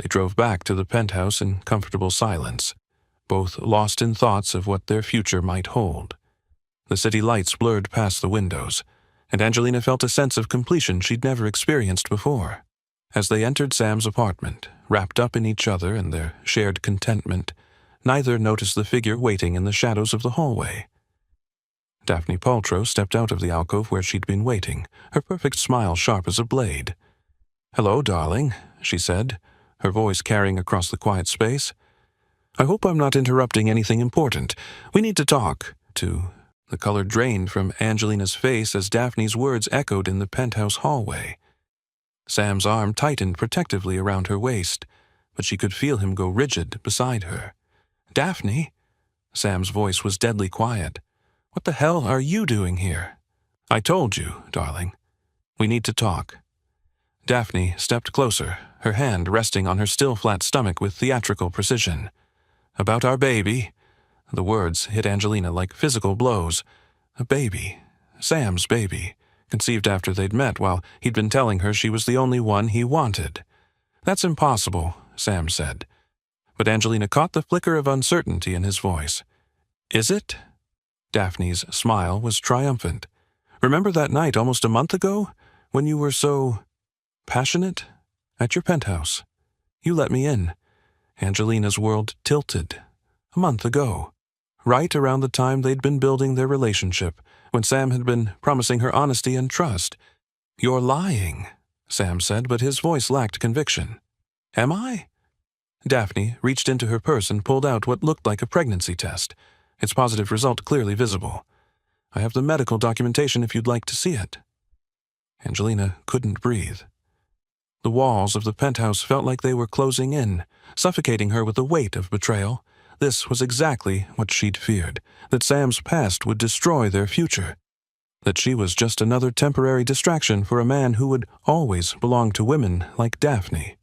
They drove back to the penthouse in comfortable silence, both lost in thoughts of what their future might hold. The city lights blurred past the windows, and Angelina felt a sense of completion she'd never experienced before. As they entered Sam's apartment, wrapped up in each other and their shared contentment, neither noticed the figure waiting in the shadows of the hallway. Daphne Paltrow stepped out of the alcove where she'd been waiting, her perfect smile sharp as a blade. "Hello, darling," she said, her voice carrying across the quiet space. "I hope I'm not interrupting anything important. We need to talk." The color drained from Angelina's face as Daphne's words echoed in the penthouse hallway. Sam's arm tightened protectively around her waist, but she could feel him go rigid beside her. "Daphne?" Sam's voice was deadly quiet. "What the hell are you doing here?" "I told you, darling. We need to talk." Daphne stepped closer, her hand resting on her still flat stomach with theatrical precision. "About our baby." The words hit Angelina like physical blows. A baby. Sam's baby. Conceived after they'd met while he'd been telling her she was the only one he wanted. "That's impossible," Sam said. But Angelina caught the flicker of uncertainty in his voice. "Is it?" Daphne's smile was triumphant. "Remember that night almost a month ago, when you were so passionate? At your penthouse. You let me in." Angelina's world tilted. A month ago. Right around the time they'd been building their relationship, when Sam had been promising her honesty and trust. "You're lying," Sam said, but his voice lacked conviction. "Am I?" Daphne reached into her purse and pulled out what looked like a pregnancy test, its positive result clearly visible. "I have the medical documentation if you'd like to see it." Angelina couldn't breathe. The walls of the penthouse felt like they were closing in, suffocating her with the weight of betrayal. This was exactly what she'd feared, that Sam's past would destroy their future, that she was just another temporary distraction for a man who would always belong to women like Daphne.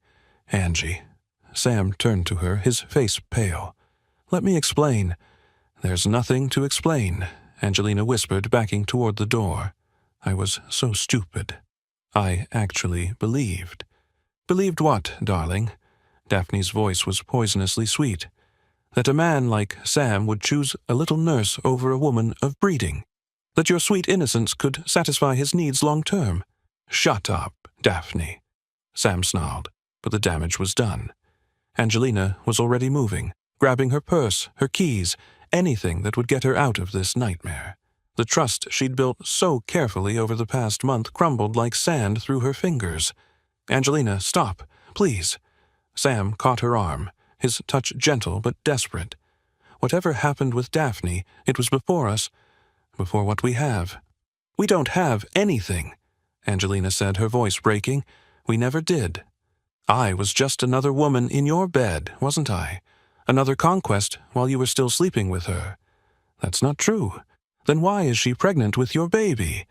"Angie." Sam turned to her, his face pale. "Let me explain." "There's nothing to explain," Angelina whispered, backing toward the door. "I was so stupid. I actually believed." "Believed what, darling?" Daphne's voice was poisonously sweet. "That a man like Sam would choose a little nurse over a woman of breeding. That your sweet innocence could satisfy his needs long term." "Shut up, Daphne," Sam snarled, but the damage was done. Angelina was already moving, grabbing her purse, her keys, anything that would get her out of this nightmare. The trust she'd built so carefully over the past month crumbled like sand through her fingers. "Angelina, stop, please." Sam caught her arm, his touch gentle but desperate. "Whatever happened with Daphne, it was before us, before what we have." "We don't have anything," Angelina said, her voice breaking. "We never did. I was just another woman in your bed, wasn't I? Another conquest while you were still sleeping with her." "That's not true. Then why is she pregnant with your baby?"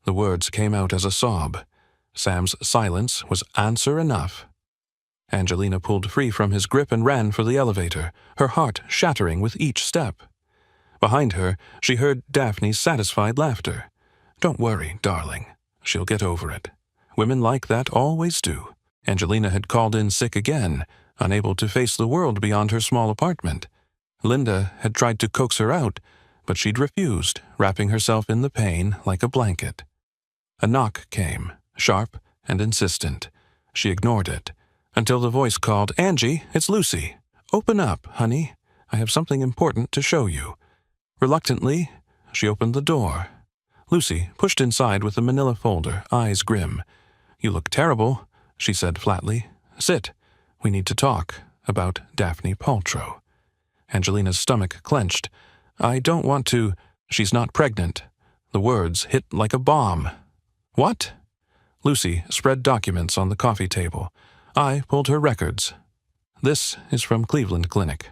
The words came out as a sob. Sam's silence was answer enough. Angelina pulled free from his grip and ran for the elevator, her heart shattering with each step. Behind her, she heard Daphne's satisfied laughter. "Don't worry, darling. She'll get over it. Women like that always do." Angelina had called in sick again, unable to face the world beyond her small apartment. Linda had tried to coax her out, but she'd refused, wrapping herself in the pain like a blanket. A knock came, sharp and insistent. She ignored it, until the voice called, "Angie, it's Lucy. Open up, honey. I have something important to show you." Reluctantly, she opened the door. Lucy pushed inside with a manila folder, eyes grim. "You look terrible," she said flatly. "Sit. We need to talk about Daphne Paltrow." Angelina's stomach clenched. "I don't want to—" "She's not pregnant." The words hit like a bomb. "What?" Lucy spread documents on the coffee table. I pulled her records. "This is from Cleveland Clinic.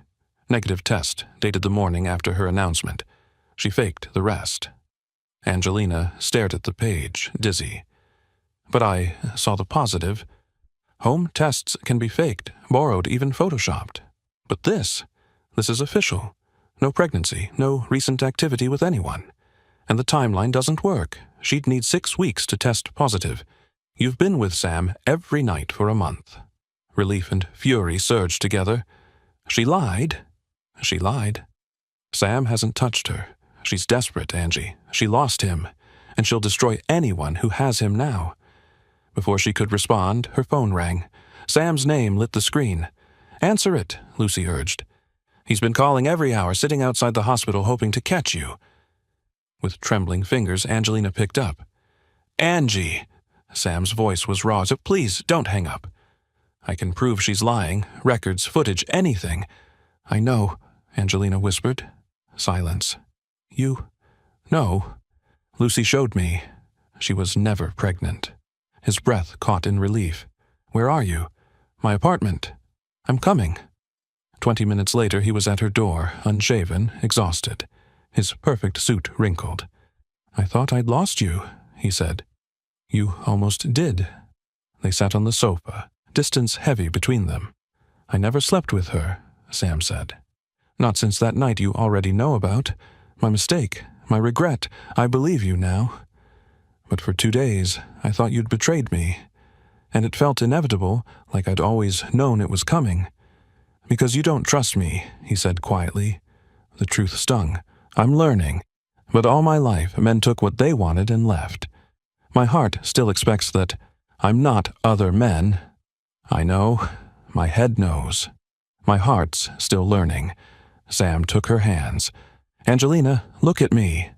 Negative test, dated the morning after her announcement. She faked the rest." Angelina stared at the page, dizzy. But I saw the positive. Home tests can be faked, borrowed, even photoshopped. But this is official. No pregnancy, no recent activity with anyone. And the timeline doesn't work. She'd need 6 weeks to test positive. You've been with Sam every night for a month. Relief and fury surged together. She lied. She lied. Sam hasn't touched her. She's desperate, Angie. She lost him, and she'll destroy anyone who has him now. Before she could respond, her phone rang. Sam's name lit the screen. "Answer it," Lucy urged. "He's been calling every hour, sitting outside the hospital hoping to catch you." With trembling fingers, Angelina picked up. "Angie!" Sam's voice was raw. "So please, don't hang up. I can prove she's lying. Records, footage, anything." "I know," Angelina whispered. Silence. "You? No. Lucy showed me. She was never pregnant." His breath caught in relief. "Where are you?" "My apartment." "I'm coming." 20 minutes later, he was at her door, unshaven, exhausted, his perfect suit wrinkled. "I thought I'd lost you," he said. "You almost did." They sat on the sofa, distance heavy between them. "I never slept with her," Sam said. "Not since that night you already know about. My mistake, my regret. I believe you now. But for 2 days, I thought you'd betrayed me. And it felt inevitable, like I'd always known it was coming. Because you don't trust me," he said quietly. The truth stung. "I'm learning. But all my life, men took what they wanted and left. My heart still expects that I'm not other men. I know. My head knows. My heart's still learning." Sam took her hands. "Angelina, look at me."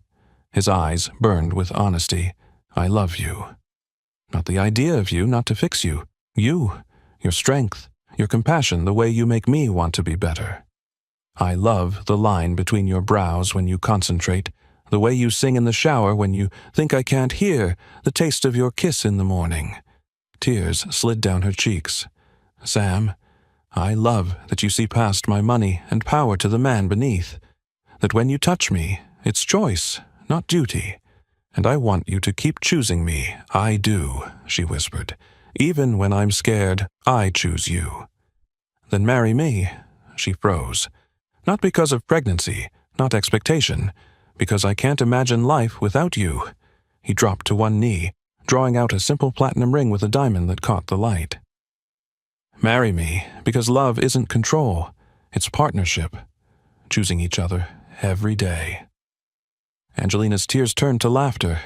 His eyes burned with honesty. "I love you. Not the idea of you, not to fix you. You, your strength, your compassion, the way you make me want to be better. I love the line between your brows when you concentrate, the way you sing in the shower when you think I can't hear, the taste of your kiss in the morning." Tears slid down her cheeks. "Sam, I love that you see past my money and power to the man beneath. That when you touch me, it's choice, not duty. And I want you to keep choosing me. I do," she whispered. "Even when I'm scared, I choose you." "Then marry me." She froze. "Not because of pregnancy, not expectation, because I can't imagine life without you." He dropped to one knee, drawing out a simple platinum ring with a diamond that caught the light. "Marry me, because love isn't control. It's partnership. Choosing each other every day." Angelina's tears turned to laughter.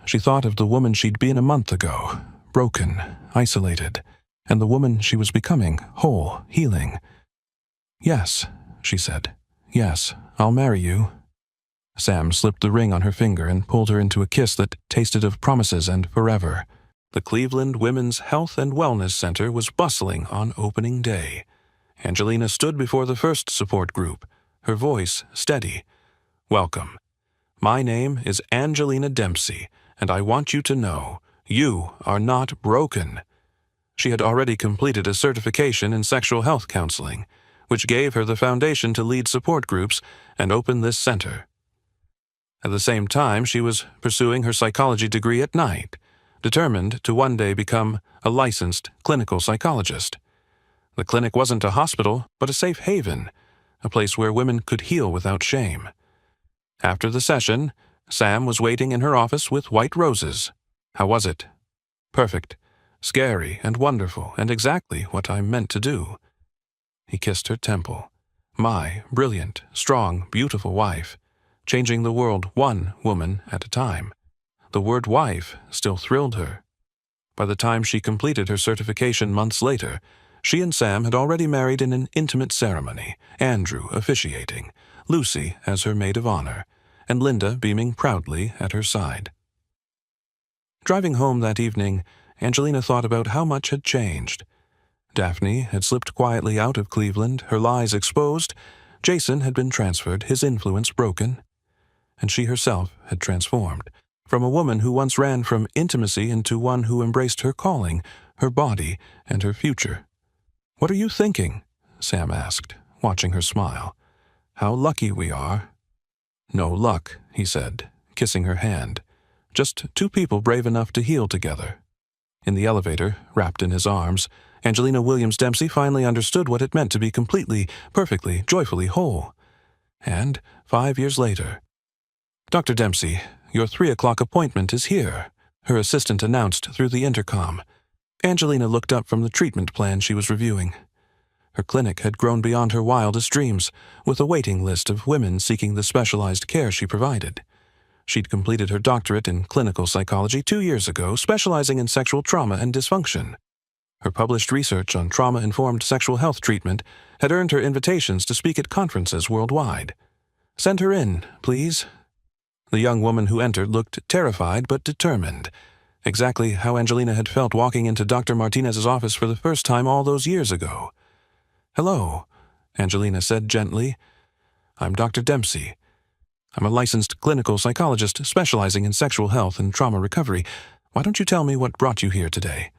She thought of the woman she'd been a month ago, broken, isolated, and the woman she was becoming, whole, healing. "Yes," she said. "Yes, I'll marry you." Sam slipped the ring on her finger and pulled her into a kiss that tasted of promises and forever. The Cleveland Women's Health and Wellness Center was bustling on opening day. Angelina stood before the first support group, her voice steady. "Welcome. My name is Angelina Dempsey, and I want you to know, you are not broken." She had already completed a certification in sexual health counseling, which gave her the foundation to lead support groups and open this center. At the same time, she was pursuing her psychology degree at night, determined to one day become a licensed clinical psychologist. The clinic wasn't a hospital, but a safe haven, a place where women could heal without shame. After the session, Sam was waiting in her office with white roses. "How was it?" "Perfect. Scary and wonderful, and exactly what I meant to do." He kissed her temple. "My brilliant, strong, beautiful wife, changing the world one woman at a time." The word wife still thrilled her. By the time she completed her certification months later, she and Sam had already married in an intimate ceremony, Andrew officiating, Lucy as her maid of honor, and Linda beaming proudly at her side. Driving home that evening, Angelina thought about how much had changed. Daphne had slipped quietly out of Cleveland, her lies exposed. Jason had been transferred, his influence broken. And she herself had transformed, from a woman who once ran from intimacy into one who embraced her calling, her body, and her future. "What are you thinking?" Sam asked, watching her smile. "How lucky we are." "No luck," he said, kissing her hand. Just two people brave enough to heal together. In the elevator, wrapped in his arms, Angelina Williams Dempsey finally understood what it meant to be completely, perfectly, joyfully whole. And 5 years later, "Dr. Dempsey, your 3 o'clock appointment is here," her assistant announced through the intercom. Angelina looked up from the treatment plan she was reviewing. Her clinic had grown beyond her wildest dreams, with a waiting list of women seeking the specialized care she provided. She'd completed her doctorate in clinical psychology 2 years ago, specializing in sexual trauma and dysfunction. Her published research on trauma-informed sexual health treatment had earned her invitations to speak at conferences worldwide. "Send her in, please." The young woman who entered looked terrified but determined, exactly how Angelina had felt walking into Dr. Martinez's office for the first time all those years ago. "Hello," Angelina said gently. "I'm Dr. Dempsey. I'm a licensed clinical psychologist specializing in sexual health and trauma recovery. Why don't you tell me what brought you here today?"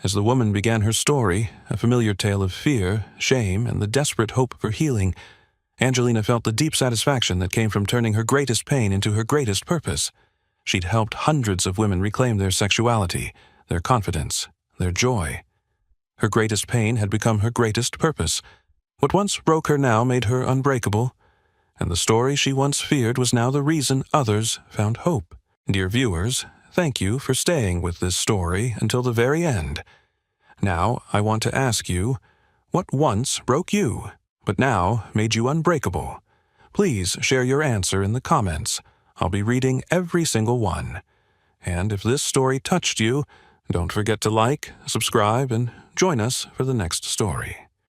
As the woman began her story, a familiar tale of fear, shame, and the desperate hope for healing, Angelina felt the deep satisfaction that came from turning her greatest pain into her greatest purpose. She'd helped hundreds of women reclaim their sexuality, their confidence, their joy. Her greatest pain had become her greatest purpose. What once broke her now made her unbreakable, and the story she once feared was now the reason others found hope. Dear viewers, thank you for staying with this story until the very end. Now, I want to ask you, what once broke you, but now made you unbreakable? Please share your answer in the comments. I'll be reading every single one. And if this story touched you, don't forget to like, subscribe, and join us for the next story.